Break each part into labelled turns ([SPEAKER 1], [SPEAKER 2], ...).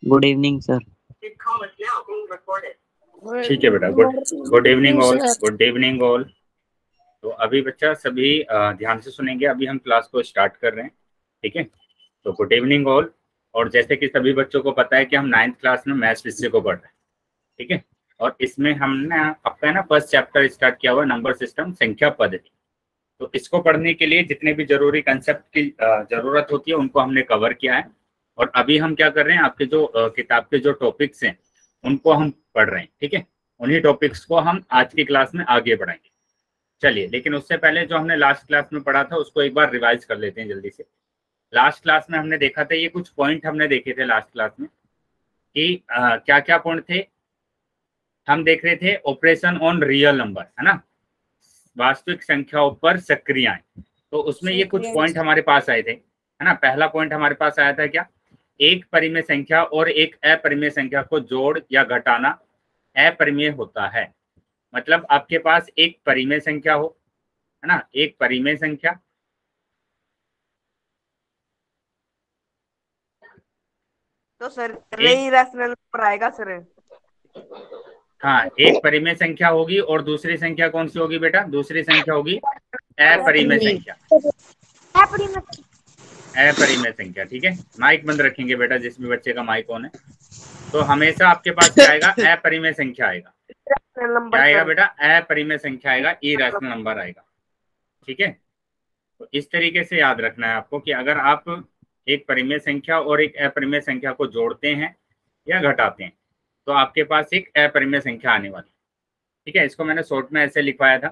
[SPEAKER 1] Good evening sir.
[SPEAKER 2] ठीक है बेटा, good evening all, good evening all. तो अभी बच्चा सभी ध्यान से सुनेंगे, अभी हम क्लास को स्टार्ट कर रहे हैं। ठीक है, तो गुड इवनिंग ऑल। और जैसे कि सभी बच्चों को पता है कि हम 9th क्लास में मैथ्स विषय को पढ़ रहे हैं। ठीक है, और इसमें हमने आपका ना फर्स्ट चैप्टर स्टार्ट किया हुआ नंबर सिस्टम, संख्या पद्धति। तो इसको पढ़ने के लिए जितने भी जरूरी कंसेप्ट की जरूरत होती है उनको हमने कवर किया है। और अभी हम क्या कर रहे हैं, आपके जो किताब के जो टॉपिक्स हैं उनको हम पढ़ रहे हैं। ठीक है, उन्हीं टॉपिक्स को हम आज की क्लास में आगे बढ़ाएंगे। चलिए, लेकिन उससे पहले जो हमने लास्ट क्लास में पढ़ा था उसको एक बार रिवाइज कर लेते हैं जल्दी से। लास्ट क्लास में हमने देखा था, ये कुछ पॉइंट हमने देखे थे लास्ट क्लास में कि क्या क्या पॉइंट थे। हम देख रहे थे ऑपरेशन ऑन रियल नंबर, है ना, वास्तविक संख्याओं पर सक्रियाएं। तो उसमें ये कुछ पॉइंट हमारे पास आए थे, है ना। पहला पॉइंट हमारे पास आया था क्या, एक परिमेय संख्या और एक अपरिमेय संख्या को जोड़ या घटाना अपरिमेय होता है। मतलब आपके पास एक परिमेय संख्या हो, है ना, एक परिमेय संख्या,
[SPEAKER 3] तो सर
[SPEAKER 2] एक,
[SPEAKER 3] इरेशनल नंबर आएगा सर।
[SPEAKER 2] हाँ, एक परिमेय संख्या होगी और दूसरी संख्या कौन सी होगी बेटा, दूसरी संख्या होगी अपरिमेय संख्या, अपरिमेय संख्या। ठीक है, माइक बंद रखेंगे बेटा जिस भी बच्चे का माइक ऑन है। तो हमेशा आपके पास क्या आएगा, अपरिमेय संख्या आएगा। क्या आएगा बेटा, अपरिमेय संख्या आएगा, इरेशनल नंबर आएगा। ठीक है, तो इस तरीके से याद रखना है आपको कि अगर आप एक परिमेय संख्या और एक अपरिमेय संख्या को जोड़ते हैं या घटाते हैं तो आपके पास एक अपरिमेय संख्या आने वाली। ठीक है, इसको मैंने शॉर्ट में ऐसे लिखवाया था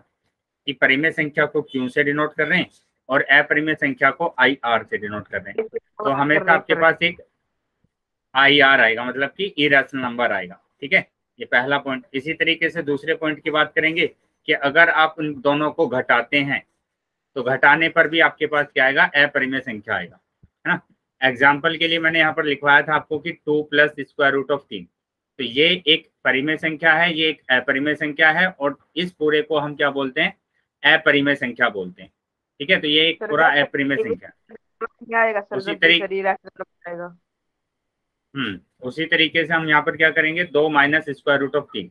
[SPEAKER 2] कि परिमेय संख्या को क्यू से डिनोट कर रहे हैं और अपरिमेय संख्या को आई आर से डिनोट कर रहे हैं। तो हमेशा आपके पास एक आई आर आएगा, मतलब कि इरेशनल नंबर आएगा। ठीक है, ये पहला पॉइंट। इसी तरीके से दूसरे पॉइंट की बात करेंगे कि अगर आप उन दोनों को घटाते हैं तो घटाने पर भी आपके पास क्या आएगा, अपरिमेय संख्या आएगा, है ना। एग्जाम्पल के लिए मैंने यहाँ पर लिखवाया था आपको कि 2 प्लस स्क्वायर रूट ऑफ 3। तो ये एक परिमेय संख्या है, ये एक अपरिमेय संख्या है, और इस पूरे को हम क्या बोलते हैं, अपरिमेय संख्या बोलते हैं। ठीक है, तो ये एक पूरा अपरिमेय संख्या
[SPEAKER 3] आएगा सर,
[SPEAKER 2] उसी
[SPEAKER 3] जब भी
[SPEAKER 2] तरीके
[SPEAKER 3] सर इरेशनल नंबर आएगा।
[SPEAKER 2] उसी तरीके से हम यहाँ पर क्या करेंगे, 2 माइनस स्क्वायर रूट ऑफ 3।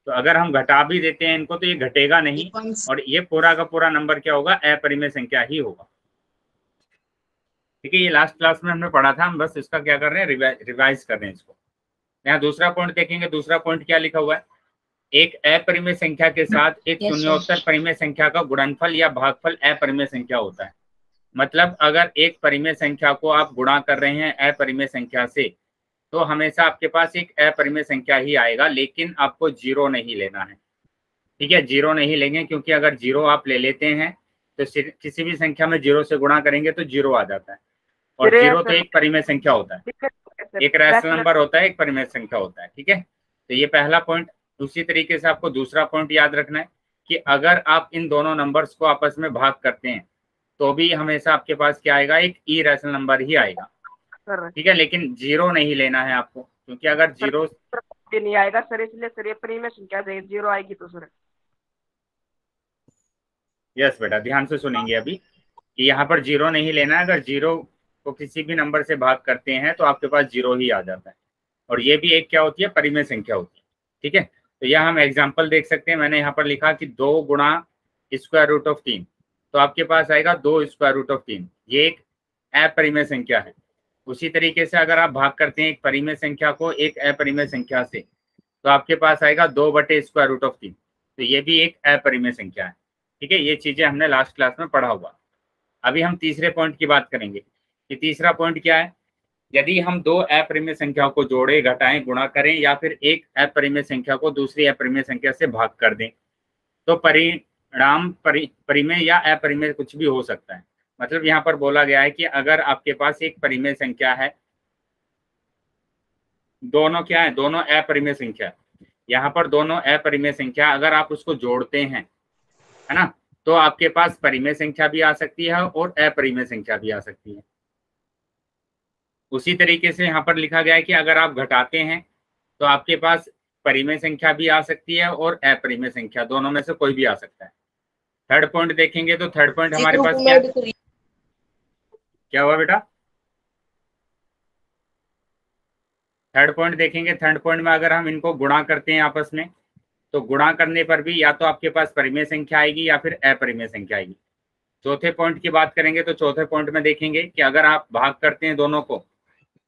[SPEAKER 2] तो अगर हम घटा भी देते हैं इनको तो ये घटेगा नहीं, और ये पूरा का पूरा नंबर क्या होगा, अपरिमेय संख्या ही होगा। ठीक है, ये लास्ट क्लास में हमने पढ़ा था, हम बस इसका क्या कर रहे हैं, रिवाइज कर रहे हैं इसको। यहाँ दूसरा पॉइंट देखेंगे, दूसरा पॉइंट क्या लिखा हुआ है, एक अपरिमेय संख्या के साथ एक शून्योत्तर परिमेय संख्या का गुणनफल या भागफल अपरिमेय संख्या होता है। मतलब अगर एक परिमेय संख्या को आप गुणा कर रहे हैं अपरिमेय संख्या से तो हमेशा आपके पास एक अपरिमेय संख्या ही आएगा, लेकिन आपको जीरो नहीं लेना है। ठीक है, जीरो नहीं लेंगे, क्योंकि अगर जीरो आप ले लेते हैं तो किसी भी संख्या में जीरो से गुणा करेंगे तो जीरो आ जाता है, और जीरो तो एक परिमेय संख्या होता है, एक रैशनल नंबर होता है, एक परिमेय संख्या होता है। ठीक है, तो ये पहला पॉइंट। उसी तरीके से आपको दूसरा पॉइंट याद रखना है कि अगर आप इन दोनों नंबर्स को आपस में भाग करते हैं तो भी हमेशा आपके पास क्या आएगा, एक इरेशनल नंबर ही आएगा। ठीक है, लेकिन जीरो नहीं लेना है आपको, क्योंकि अगर जीरो
[SPEAKER 3] नहीं आएगा सर, इसलिए सर ये परिमेय संख्या जीरो आएगी तो सर।
[SPEAKER 2] यस बेटा, ध्यान से सुनेंगे अभी कि यहाँ पर जीरो नहीं लेना है। अगर जीरो को किसी भी नंबर से भाग करते हैं तो आपके पास जीरो ही आ जाता है, और ये भी एक क्या होती है, परिमेय संख्या होती है। ठीक है, तो यह हम एग्जाम्पल देख सकते हैं। मैंने यहाँ पर लिखा कि 2 गुणा स्क्वायर रूट ऑफ 3, तो आपके पास आएगा 2 स्क्वायर रूट ऑफ 3, ये एक अपरिमेय संख्या है। उसी तरीके से अगर आप भाग करते हैं एक परिमेय संख्या को एक अपरिमेय संख्या से तो आपके पास आएगा 2 बटे स्क्वायर रूट ऑफ 3, तो ये भी एक अपरिमेय संख्या है। ठीक है, ये चीजें हमने लास्ट क्लास में पढ़ा हुआ। अभी हम तीसरे पॉइंट की बात करेंगे कि तीसरा पॉइंट क्या है, यदि हम दो अपरिमेय संख्याओं को जोड़े, घटाएं, गुणा करें या फिर एक अपरिमेय संख्या को दूसरी अपरिमेय संख्या से भाग कर दें तो परिणाम परिमेय या अपरिमेय कुछ भी हो सकता है। मतलब यहाँ पर बोला गया है कि अगर आपके पास एक परिमेय संख्या है, दोनों क्या है, दोनों अपरिमेय संख्या, यहाँ पर दोनों अपरिमेय संख्या अगर आप उसको जोड़ते हैं, है ना, तो आपके पास परिमेय संख्या भी आ सकती है और अपरिमेय संख्या भी आ सकती है। उसी तरीके से यहाँ पर लिखा गया है कि अगर आप घटाते हैं तो आपके पास परिमेय संख्या भी आ सकती है और अपरिमेय संख्या, दोनों में से कोई भी आ सकता है। थर्ड पॉइंट देखेंगे तो थर्ड पॉइंट हमारे पास क्या हुआ बेटा, थर्ड पॉइंट देखेंगे, थर्ड पॉइंट में अगर हम इनको गुणा करते हैं आपस में, तो गुणा करने पर भी या तो आपके पास परिमेय संख्या आएगी या फिर अपरिमेय संख्या आएगी। चौथे पॉइंट की बात करेंगे तो चौथे पॉइंट में देखेंगे कि अगर आप भाग करते हैं दोनों को,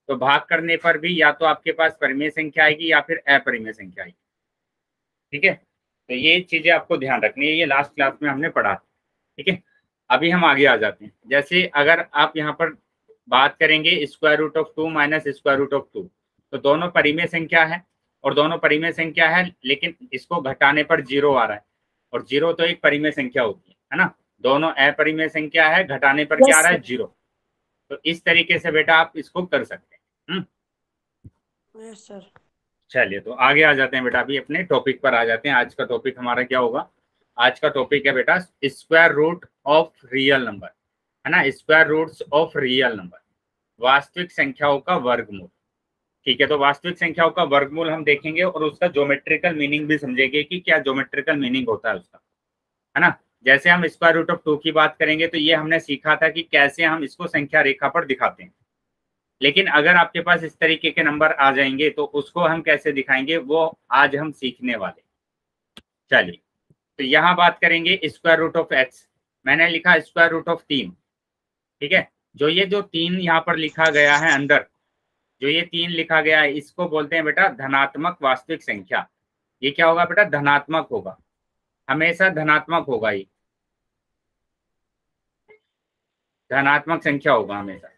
[SPEAKER 2] तो भाग करने पर भी या तो आपके पास परिमेय संख्या आएगी या फिर अपरिमेय संख्या आएगी। ठीक है, तो ये चीजें आपको ध्यान रखनी है, ये लास्ट क्लास में हमने पढ़ा। ठीक है, अभी हम आगे आ जाते हैं। जैसे अगर आप यहाँ पर बात करेंगे square root of 2 minus square root of 2, तो दोनों परिमेय संख्या है और दोनों परिमेय संख्या है, लेकिन इसको घटाने पर 0 आ रहा है, और 0 तो एक परिमेय संख्या होती है ना। दोनों अपरिमेय संख्या है, घटाने पर क्या आ रहा है? 0। तो इस तरीके से बेटा आप इसको कर सकते हैं।
[SPEAKER 3] Yes sir.
[SPEAKER 2] चलिए, तो आगे आ जाते हैं बेटा, अभी अपने टॉपिक पर आ जाते हैं। आज का टॉपिक हमारा क्या होगा? आज का टॉपिक है बेटा square root of real number, है ना, square roots of real number, वास्तविक संख्याओं का वर्गमूल। ठीक है, तो वास्तविक संख्याओं का वर्गमूल हम देखेंगे और उसका ज्योमेट्रिकल मीनिंग भी समझेंगे कि क्या ज्योमेट्रिकल मीनिंग होता है उसका, है ना। जैसे हम स्क्वायर रूट ऑफ 2 की बात करेंगे तो ये हमने सीखा था कि कैसे हम इसको संख्या रेखा पर दिखाते हैं, लेकिन अगर आपके पास इस तरीके के नंबर आ जाएंगे तो उसको हम कैसे दिखाएंगे, वो आज हम सीखने वाले। चलिए, तो यहाँ बात करेंगे स्क्वायर रूट ऑफ एक्स। मैंने लिखा स्क्वायर रूट ऑफ 3। ठीक है, जो ये जो 3 यहाँ पर लिखा गया है अंदर, जो ये 3 लिखा गया है, इसको बोलते हैं बेटा धनात्मक वास्तविक संख्या। ये क्या होगा बेटा? धनात्मक होगा, हमेशा धनात्मक होगा, ये धनात्मक संख्या होगा हमेशा।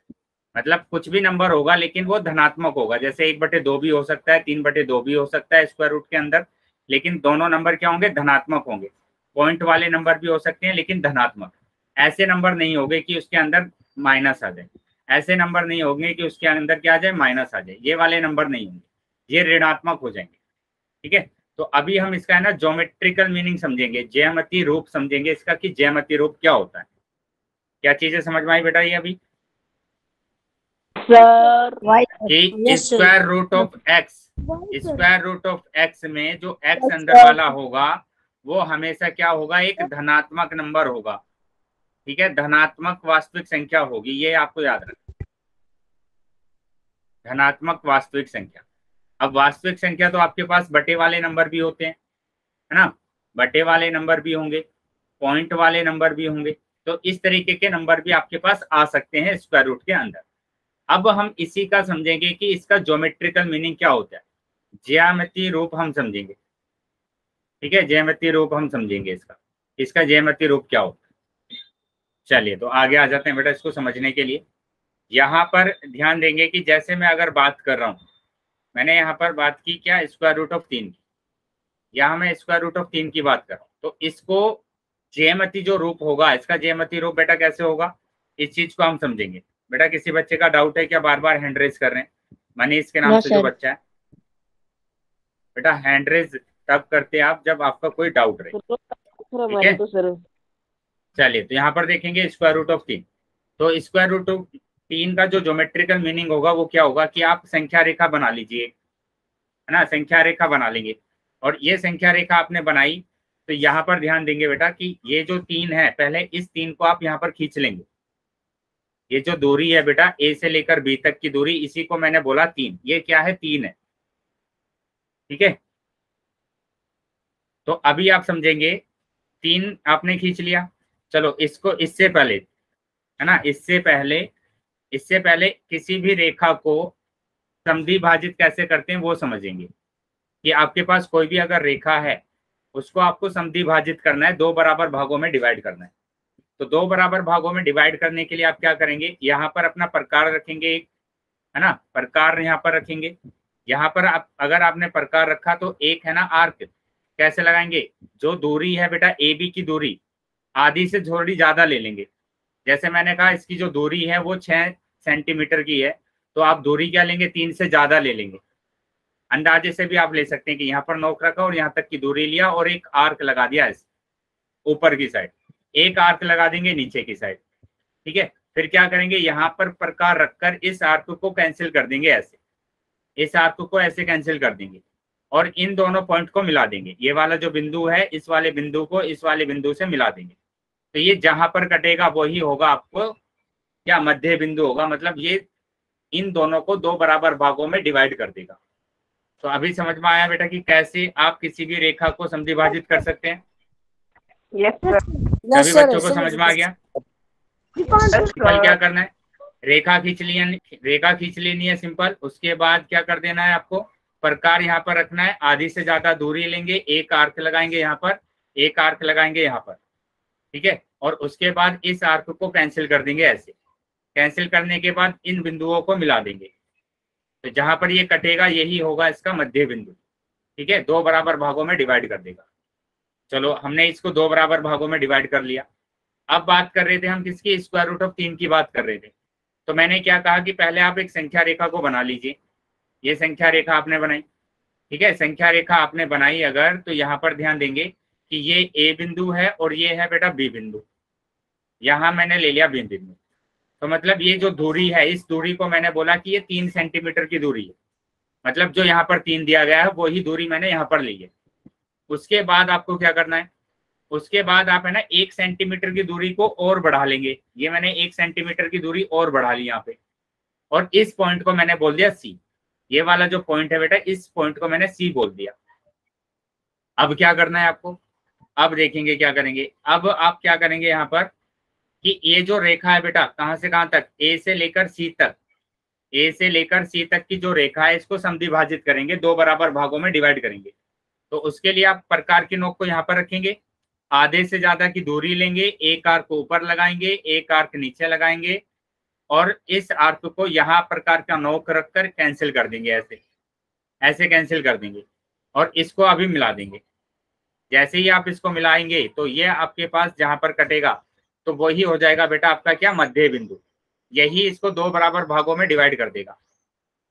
[SPEAKER 2] मतलब कुछ भी नंबर होगा लेकिन वो धनात्मक होगा। जैसे 1/2 भी हो सकता है, 3/2 भी हो सकता है स्क्वायर रूट के अंदर, लेकिन दोनों नंबर क्या होंगे? धनात्मक होंगे। पॉइंट वाले नंबर भी हो सकते हैं लेकिन धनात्मक। ऐसे नंबर नहीं होंगे कि उसके अंदर माइनस आ जाए, ऐसे नंबर नहीं होंगे कि उसके अंदर क्या आ जाए? माइनस आ जाए। ये वाले नंबर नहीं होंगे, ये ऋणात्मक हो जाएंगे। ठीक है, तो अभी हम इसका है ना ज्योमेट्रिकल मीनिंग समझेंगे, ज्यामितीय रूप समझेंगे इसका, कि ज्यामितीय रूप क्या होता है। क्या चीजें समझ में आई बेटा ये अभी?
[SPEAKER 3] सर
[SPEAKER 2] कि square root of x, square root of x में जो एक्स अंदर वाला होगा वो हमेशा क्या होगा? एक धनात्मक नंबर होगा। ठीक है, धनात्मक वास्तविक संख्या होगी, ये आपको याद रखना, धनात्मक वास्तविक संख्या। अब वास्तविक संख्या तो आपके पास बटे वाले नंबर भी होते हैं, है ना, बटे वाले नंबर भी होंगे, पॉइंट वाले नंबर भी होंगे। तो इस तरीके के नंबर भी आपके पास आ सकते हैं स्क्वायर रूट के अंदर। अब हम इसी का समझेंगे कि इसका ज्योमेट्रिकल मीनिंग क्या होता है, ज्यामितीय रूप हम समझेंगे। ठीक है, ज्यामितीय रूप हम समझेंगे इसका, इसका ज्यामितीय रूप क्या होता है। चलिए, तो आगे आ जाते हैं बेटा इसको समझने के लिए। यहाँ पर ध्यान देंगे कि जैसे मैं अगर बात कर रहा हूँ, मैंने यहाँ पर बात की क्या? स्क्वायर रूट ऑफ 3 की। यहाँ मैं स्क्वायर रूट ऑफ 3 की बात कर रहा हूँ, तो इसको ज्यामितीय जो रूप होगा, इसका ज्यामितीय रूप बेटा कैसे होगा, इस चीज को हम समझेंगे। बेटा किसी बच्चे का डाउट है क्या? बार बार हैंड रेज कर रहे हैं, मनीष के नाम से जो बच्चा है। बेटा हैंड रेज तब करते हैं आप जब आपका कोई डाउट रहे। ठीक है, चलिए, तो यहाँ पर देखेंगे स्क्वायर रूट ऑफ 3। तो स्क्वायर रूट ऑफ 3 का जो ज्योमेट्रिकल मीनिंग होगा वो क्या होगा कि आप संख्या रेखा बना लीजिए, है ना, संख्या रेखा बना लेंगे। और ये संख्या रेखा आपने बनाई तो यहाँ पर ध्यान देंगे बेटा कि ये जो 3 है, पहले इस 3 को आप यहाँ पर खींच लेंगे। ये जो दूरी है बेटा ए से लेकर बी तक की दूरी, इसी को मैंने बोला 3। ये क्या है? 3 है। ठीक है, तो अभी आप समझेंगे, 3 आपने खींच लिया। चलो इसको इससे पहले, है ना, इससे पहले किसी भी रेखा को समद्वि भाजित कैसे करते हैं वो समझेंगे। कि आपके पास कोई भी अगर रेखा है उसको आपको समद्वि भाजित करना है, 2 बराबर भागों में डिवाइड करना है। तो 2 बराबर भागों में डिवाइड करने के लिए आप क्या करेंगे? यहाँ पर अपना प्रकार रखेंगे एक, है ना, प्रकार यहाँ पर रखेंगे। यहाँ पर आप अगर आपने प्रकार रखा तो एक है ना आर्क, कैसे लगाएंगे? जो दूरी है बेटा ए बी की दूरी, आधी से थोड़ी ज्यादा ले लेंगे। जैसे मैंने कहा इसकी जो दूरी है वो 6 सेंटीमीटर की है, तो आप दूरी क्या लेंगे? 3 से ज्यादा ले लेंगे। अंदाजे से भी आप ले सकते हैं कि यहाँ पर नोक रखा और यहाँ तक की दूरी लिया और एक आर्क लगा दिया ऐसे ऊपर की साइड, एक आर्क लगा देंगे नीचे की साइड। ठीक है, फिर क्या करेंगे? यहाँ पर प्रकार रखकर इस आर्क को कैंसिल कर देंगे ऐसे, इस आर्क को ऐसे कैंसिल कर देंगे और इन दोनों पॉइंट को मिला देंगे। ये वाला जो बिंदु है इस वाले बिंदु को इस वाले बिंदु से मिला देंगे। तो ये जहां पर कटेगा वही होगा आपको क्या? मध्य बिंदु होगा। मतलब ये इन दोनों को दो बराबर भागों में डिवाइड कर देगा। तो अभी समझ में आया बेटा कि कैसे आप किसी भी रेखा को समद्विभाजित कर सकते हैं?
[SPEAKER 3] Yes sir.
[SPEAKER 2] सभी बच्चों को समझ में आ गया? सिंपल क्या करना है, रेखा खींच लेनी है सिंपल। उसके बाद क्या कर देना है आपको, प्रकार यहाँ पर रखना है, आधी से ज्यादा दूरी लेंगे, एक आर्क लगाएंगे यहाँ पर, एक आर्क लगाएंगे यहाँ पर, ठीक है। और उसके बाद इस आर्क को कैंसिल कर देंगे ऐसे। कैंसिल करने के बाद इन बिंदुओं को मिला देंगे, तो जहां पर ये कटेगा यही होगा इसका मध्य बिंदु, ठीक है। दो बराबर भागों में डिवाइड कर देगा। चलो हमने इसको दो बराबर भागों में डिवाइड कर लिया। अब बात कर रहे थे हम किसकी, स्क्वायर रूट ऑफ 3 की बात कर रहे थे। तो मैंने क्या कहा कि पहले आप एक संख्या रेखा को बना लीजिए। ये संख्या रेखा आपने बनाई, ठीक है। संख्या रेखा आपने बनाई अगर, तो यहाँ पर ध्यान देंगे कि ये ए बिंदु है और ये है बेटा बी बिंदु। यहाँ मैंने ले लिया बी बिंदु, तो मतलब ये जो दूरी है, इस दूरी को मैंने बोला कि ये 3 सेंटीमीटर की दूरी है। मतलब जो यहाँ पर 3 दिया गया है वही दूरी मैंने यहाँ पर ली है। उसके बाद आपको क्या करना है, उसके बाद आप है ना 1 सेंटीमीटर की दूरी को और बढ़ा लेंगे। ये मैंने 1 सेंटीमीटर की दूरी और बढ़ा ली यहाँ पे, और इस पॉइंट को मैंने बोल दिया सी। ये वाला जो पॉइंट है बेटा, इस पॉइंट को मैंने सी बोल दिया। अब क्या करना है आपको, अब देखेंगे क्या करेंगे। अब आप क्या करेंगे यहाँ पर कि ये जो रेखा है बेटा, कहां से कहां तक, ए से लेकर सी तक, ए से लेकर सी तक की जो रेखा है इसको समद्विभाजित करेंगे, दो बराबर भागों में डिवाइड करेंगे। तो उसके लिए आप प्रकार की नोक को यहाँ पर रखेंगे, आधे से ज्यादा की दूरी लेंगे, एक आर्क को ऊपर लगाएंगे, एक आर्क नीचे लगाएंगे, और इस आर्क को यहाँ प्रकार का नोक रखकर कैंसिल कर देंगे, ऐसे ऐसे कैंसिल कर देंगे। और इसको अभी मिला देंगे। जैसे ही आप इसको मिलाएंगे तो ये आपके पास जहां पर कटेगा तो वही हो जाएगा बेटा आपका क्या, मध्य बिंदु। यही इसको दो बराबर भागों में डिवाइड कर देगा।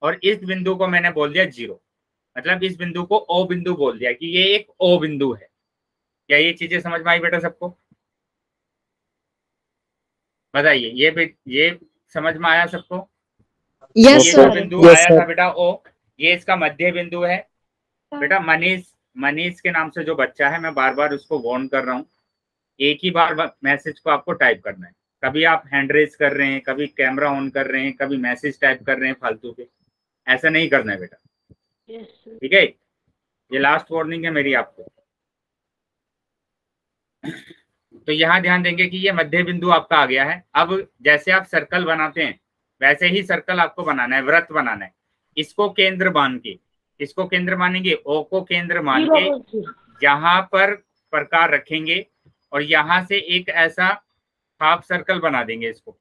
[SPEAKER 2] और इस बिंदु को मैंने बोल दिया 0, मतलब इस बिंदु को ओ बिंदु बोल दिया कि ये एक ओ बिंदु है। क्या ये चीजें समझ में आई बेटा सबको? बताइए, ये समझ में आया सबको?
[SPEAKER 1] यस
[SPEAKER 2] ये
[SPEAKER 1] सर।
[SPEAKER 2] जो बिंदु आया था बेटा ओ, ये इसका मध्य बिंदु है। बेटा मनीष के नाम से जो बच्चा है, मैं बार बार उसको वार्न कर रहा हूँ, एक ही बार मैसेज को आपको टाइप करना है। कभी आप हैंड रेज कर रहे हैं, कभी कैमरा ऑन कर रहे हैं, कभी मैसेज टाइप कर रहे हैं फालतू के, ऐसा नहीं करना है बेटा, ठीक है। ये लास्ट वार्निंग है मेरी आपको। तो यहाँ ध्यान देंगे कि ये मध्य बिंदु आपका आ गया है। अब जैसे आप सर्कल बनाते हैं वैसे ही सर्कल आपको बनाना है, वृत्त बनाना है। इसको केंद्र मान के, इसको केंद्र मानेंगे, ओ को केंद्र मान के यहाँ पर प्रकार रखेंगे, और यहाँ से एक ऐसा हाफ सर्कल बना देंगे। इसको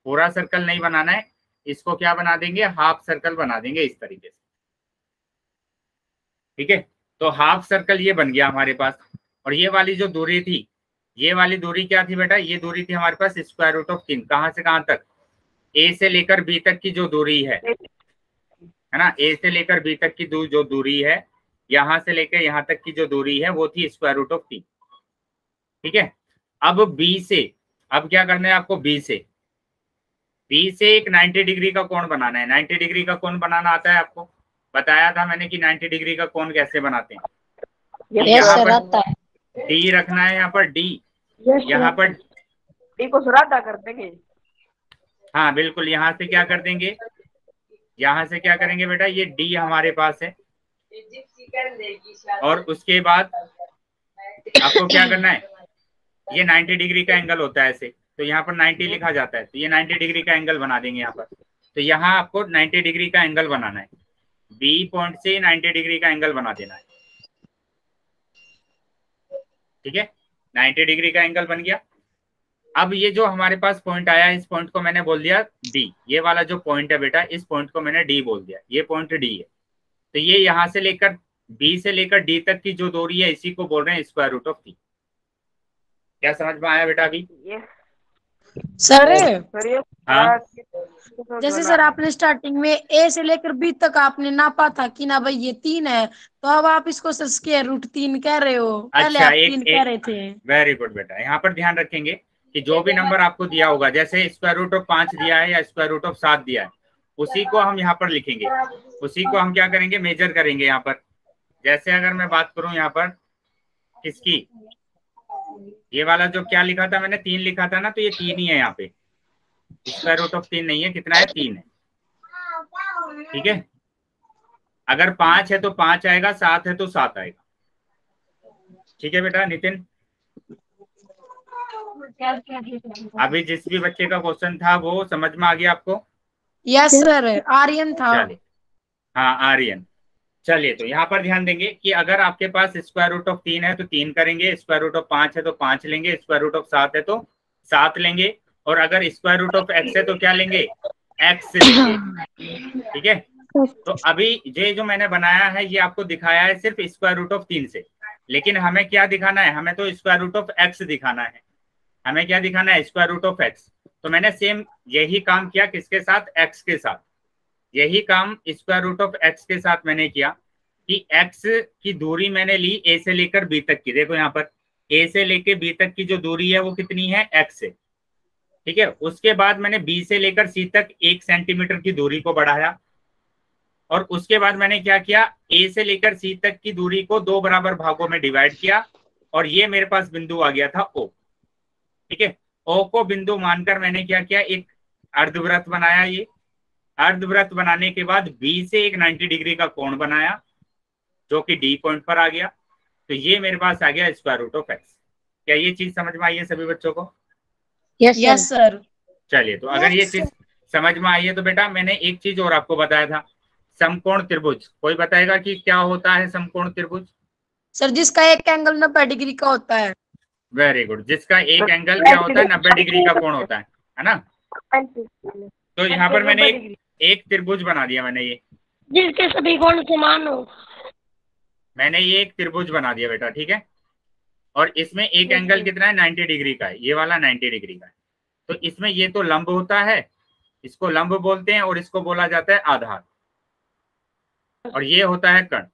[SPEAKER 2] पूरा सर्कल नहीं बनाना है, इसको क्या बना देंगे, हाफ सर्कल बना देंगे इस तरीके से, ठीक है। तो हाफ सर्कल ये बन गया हमारे पास। और ये वाली जो दूरी थी, ये वाली दूरी क्या थी बेटा, ये दूरी थी हमारे पास स्क्वायर रूट ऑफ 3। कहां से कहां तक, ए से लेकर बी तक की जो दूरी है ना, ए से लेकर बी तक की जो दूरी है, यहां से लेकर यहां तक की जो दूरी है वो थी स्क्वायर रूट ऑफ 3, ठीक है। अब बी से, अब क्या करना है आपको, बी से एक 90 डिग्री का कोण बनाना है। 90 डिग्री का कोण बनाना आता है आपको? बताया था मैंने कि 90 डिग्री का कोण कैसे बनाते हैं। यहाँ पर डी रखना है, यहाँ पर डी, यहाँ पर
[SPEAKER 3] डी को श्राद्धा कर देंगे।
[SPEAKER 2] हाँ बिल्कुल, यहाँ से क्या कर देंगे, यहाँ से क्या करेंगे बेटा, ये डी हमारे पास है। और उसके बाद आपको क्या करना है, ये 90 डिग्री का एंगल होता है ऐसे, तो यहाँ पर 90 लिखा जाता है, तो ये 90 डिग्री का एंगल बना देंगे यहाँ पर। तो यहाँ आपको 90 डिग्री का एंगल बनाना है, बी पॉइंट से 90 डिग्री का एंगल बना देना है, ठीक है। 90 डिग्री का एंगल बन गया। अब ये जो हमारे पास पॉइंट आया, इस पॉइंट को मैंने बोल दिया डी। ये वाला जो पॉइंट है बेटा, इस पॉइंट को मैंने डी बोल दिया, ये पॉइंट डी है। तो ये यहाँ से लेकर बी से लेकर डी तक की जो दूरी है, इसी को बोल रहे हैं स्क्वायर रूट ऑफ 3। क्या समझ में आया बेटा अभी?
[SPEAKER 1] सर
[SPEAKER 2] हाँ,
[SPEAKER 1] जैसे सर आपने स्टार्टिंग में ए से लेकर बी तक आपने नापा था कि ना भाई ये 3 है, तो अब आप इसको सर स्क्वायर रूट 3 कह रहे हो। पहले
[SPEAKER 2] अच्छा,
[SPEAKER 1] आप 3 कह रहे थे।
[SPEAKER 2] वेरी गुड बेटा। यहाँ पर ध्यान रखेंगे कि जो भी नंबर आपको दिया होगा, जैसे स्क्वायर रूट ऑफ 5 दिया है या स्क्वायर रूट ऑफ 7 दिया है, उसी को हम यहाँ पर लिखेंगे, उसी को हम क्या करेंगे, मेजर करेंगे यहाँ पर। जैसे अगर मैं बात करूं यहाँ पर किसकी, ये वाला जो क्या लिखा था मैंने, 3 लिखा था ना, तो ये 3 ही है यहाँ पे, स्क्वायर रूट ऑफ 3 नहीं है। कितना है, 3 है। ठीक है, अगर 5 है तो 5 आएगा, 7 है तो 7 आएगा। ठीक है बेटा नितिन, अभी जिस भी बच्चे का क्वेश्चन था वो समझ में आ गया आपको?
[SPEAKER 1] यस सर, आर्यन था।
[SPEAKER 2] चलिए, हाँ आर्यन। चलिए तो यहाँ पर ध्यान देंगे कि अगर आपके पास स्क्वायर रूट ऑफ 3 है तो 3 करेंगे, स्क्वायर रूट ऑफ 5 है तो 5 लेंगे, स्क्वायर रूट ऑफ 7 है तो 7 लेंगे, और अगर स्क्वायर रूट ऑफ x है तो क्या लेंगे? x लेंगे। ठीक है, तो अभी ये जो मैंने बनाया है ये आपको दिखाया है सिर्फ स्क्वायर रूट ऑफ 3 से, लेकिन हमें क्या दिखाना है? हमें तो स्क्वायर रूट ऑफ x दिखाना है। हमें क्या दिखाना है? Square root of x। तो मैंने सेम यही काम किया, किसके साथ? x के साथ। यही काम स्क्वायर रूट ऑफ x के साथ मैंने किया कि x की दूरी मैंने ली a से लेकर b तक की। देखो यहाँ पर a से लेकर b तक की जो दूरी है वो कितनी है? x है। ठीक है, उसके बाद मैंने b से लेकर c तक 1 सेंटीमीटर की दूरी को बढ़ाया, और उसके बाद मैंने क्या किया? a से लेकर c तक की दूरी को 2 बराबर भागों में डिवाइड किया, और ये मेरे पास बिंदु आ गया था O। ठीक है, O को बिंदु मानकर मैंने क्या किया? एक अर्धवृत्त बनाया। ये अर्धवृत्त बनाने के बाद B से एक 90 डिग्री का कोण बनाया जो कि D पॉइंट पर आ गया। तो ये मेरे पास आ गया स्क्वायर रूट ऑफ x। क्या ये चीज समझ में आई है सभी बच्चों को?
[SPEAKER 1] Yes sir.
[SPEAKER 2] चलिए, तो अगर ये चीज समझ में आई है तो बेटा मैंने एक चीज और आपको बताया था, समकोण त्रिभुज। कोई बताएगा कि क्या होता है समकोण त्रिभुज?
[SPEAKER 1] सर जिसका एक एंगल 90 डिग्री का होता है।
[SPEAKER 2] वेरी गुड, जिसका एक एंगल क्या होता है? 90 डिग्री का कोण होता है ना? तो यहाँ पर मैंने एक त्रिभुज बना दिया। मैंने ये
[SPEAKER 4] जिसके सभी कोण समान हो,
[SPEAKER 2] मैंने ये एक त्रिभुज बना दिया बेटा। ठीक है, और इसमें एक एंगल कितना है? 90 डिग्री का है, ये वाला 90 डिग्री का है। तो इसमें ये तो लंब होता है, इसको लंब बोलते हैं, और इसको बोला जाता है आधार, और ये होता है कर्ण।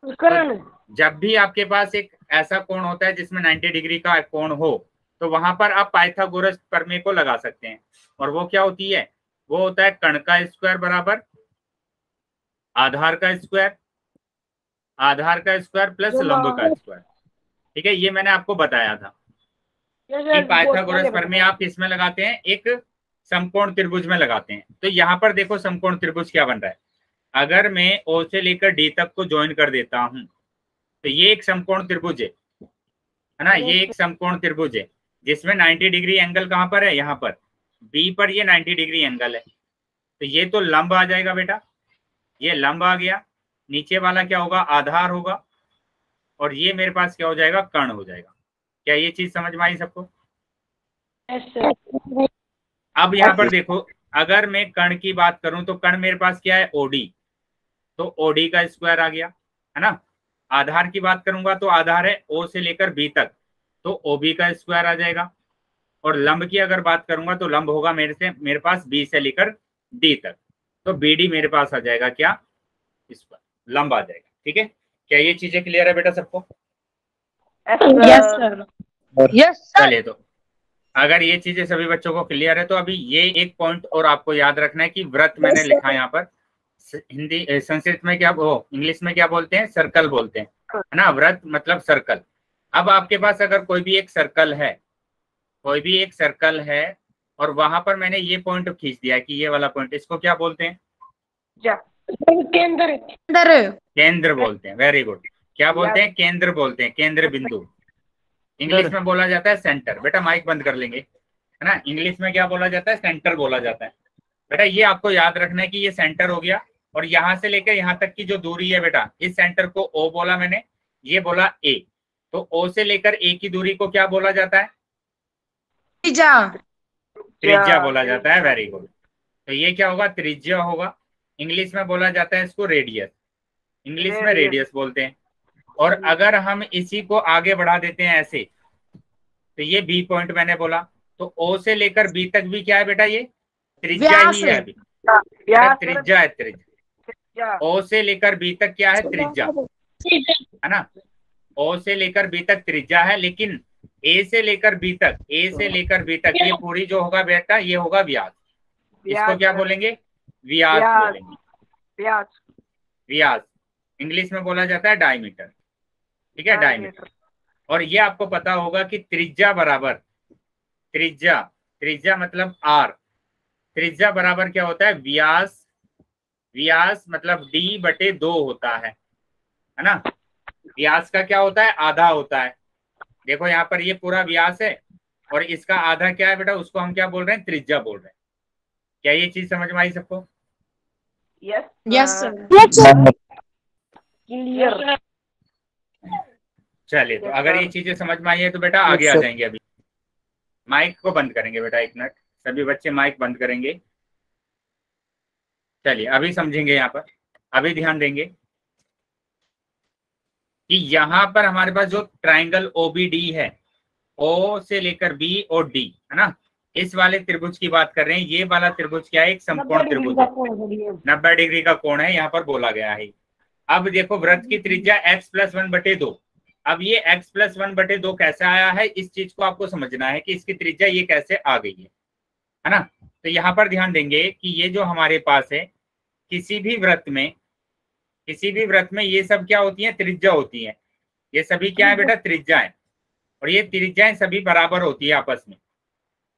[SPEAKER 2] तो जब भी आपके पास एक ऐसा कोण होता है जिसमें 90 डिग्री का कोण हो, तो वहां पर आप पाइथागोरस प्रमेय को लगा सकते हैं, और वो क्या होती है? वो होता है कर्ण का स्क्वायर बराबर आधार का स्क्वायर, आधार का स्क्वायर प्लस लंब का स्क्वायर। ठीक है, ये मैंने आपको बताया था कि पाइथागोरस प्रमेय आप किसमें लगाते हैं? एक समकोण त्रिभुज में लगाते हैं। तो यहाँ पर देखो समकोण त्रिभुज क्या बन रहा है। अगर मैं O से लेकर D तक को ज्वाइन कर देता हूं तो ये एक समकोण त्रिभुज है ना? ये एक समकोण त्रिभुज है जिसमें 90 डिग्री एंगल कहां पर है? यहाँ पर B पर ये 90 डिग्री एंगल है। तो ये तो लंब आ जाएगा बेटा, ये लंब आ गया। नीचे वाला क्या होगा? आधार होगा, और ये मेरे पास क्या हो जाएगा? कर्ण हो जाएगा। क्या ये चीज समझ में आई सबको? अब यहाँ पर देखो, अगर मैं कर्ण की बात करूं तो कर्ण मेरे पास क्या है? OD। तो OD का स्क्वायर आ गया, है ना? आधार की बात करूंगा तो आधार है O से लेकर B तक, तो OB का स्क्वायर आ जाएगा। और लंब की अगर बात करूंगा तो लंब होगा मेरे पास B से लेकर D तक, तो BD मेरे पास आ जाएगा क्या? स्क्वायर, लंब आ जाएगा। ठीक है, क्या ये चीजें क्लियर है बेटा सबको?
[SPEAKER 1] Yes sir.
[SPEAKER 2] चलिए, तो अगर ये चीजें सभी बच्चों को क्लियर है तो अभी ये एक पॉइंट और आपको याद रखना है कि वृत्त मैंने लिखा यहाँ पर, हिंदी संस्कृत में क्या इंग्लिश में क्या बोलते हैं? सर्कल बोलते हैं, है ना? वृत्त मतलब सर्कल। अब आपके पास अगर कोई भी एक सर्कल है, कोई भी एक सर्कल है, और वहां पर मैंने ये पॉइंट खींच दिया कि ये वाला पॉइंट, इसको क्या बोलते हैं? केंद्र बोलते हैं। वेरी गुड, क्या बोलते हैं? केंद्र बोलते हैं, केंद्र बिंदु। इंग्लिश में बोला जाता है सेंटर। बेटा माइक बंद कर लेंगे, है ना? इंग्लिश में क्या बोला जाता है? सेंटर बोला जाता है। बेटा ये आपको याद रखना है कि ये सेंटर हो गया, और यहाँ से लेकर यहाँ तक की जो दूरी है बेटा, इस सेंटर को O बोला मैंने, ये बोला A। तो O से लेकर A की दूरी को क्या बोला जाता है? त्रिज्या बोला जाता है। वेरी गुड, तो ये क्या होगा? त्रिज्या होगा। इंग्लिश में बोला जाता है इसको रेडियस, इंग्लिश में रेडियस बोलते हैं। और अगर हम इसी को आगे बढ़ा देते हैं ऐसे, तो ये B पॉइंट मैंने बोला, तो O से लेकर B तक भी क्या है बेटा? ये त्रिज्या ही है। अभी त्रिज्या है, त्रिज्या। O से लेकर B तक क्या है? त्रिज्या, है ना? O से लेकर B तक त्रिज्या है, लेकिन A से लेकर B तक, A से लेकर B तक ये पूरी जो होगा बेटा, ये होगा व्यास। इसको क्या बोलेंगे? व्यास बोलेंगे। व्यास इंग्लिश में बोला जाता है डायमीटर। ठीक है, डायमीटर। और ये आपको पता होगा कि त्रिज्या बराबर, त्रिज्या मतलब R, त्रिज्या बराबर क्या होता है? व्यास व्यास मतलब d/2 होता है ना। व्यास का क्या होता है, आधा होता है। देखो यहाँ पर ये पूरा व्यास है और इसका आधा क्या है बेटा, उसको हम क्या बोल रहे हैं, त्रिज्या बोल रहे हैं। क्या ये चीज समझ में आई सबको?
[SPEAKER 3] Yes
[SPEAKER 1] yes sir.
[SPEAKER 3] क्लियर।
[SPEAKER 2] चलिए, तो
[SPEAKER 3] Yes,
[SPEAKER 2] अगर
[SPEAKER 3] sir.
[SPEAKER 2] ये चीजें समझ में आई है तो बेटा आगे आ जाएंगे। अभी माइक को बंद करेंगे बेटा, 1 मिनट, सभी बच्चे माइक बंद करेंगे। चलिए अभी समझेंगे, यहाँ पर अभी ध्यान देंगे कि यहाँ पर हमारे पास जो ट्राइंगल OBD है, O से लेकर B और D है ना, इस वाले त्रिभुज की बात कर रहे हैं। ये वाला त्रिभुज क्या है, एक समकोण त्रिभुज है, 90 डिग्री का कोण है, यहाँ पर बोला गया है। अब देखो वृत्त की त्रिज्या x+1/2। अब ये x+1/2 कैसे आया है, इस चीज को आपको समझना है कि इसकी त्रिज्या ये कैसे आ गई है ना। तो यहाँ पर ध्यान देंगे कि ये जो हमारे पास है, किसी भी वृत्त में ये सब क्या होती है, त्रिज्या होती है। ये सभी क्या है बेटा, त्रिज्याएं। और ये त्रिज्याएं सभी बराबर होती है आपस में,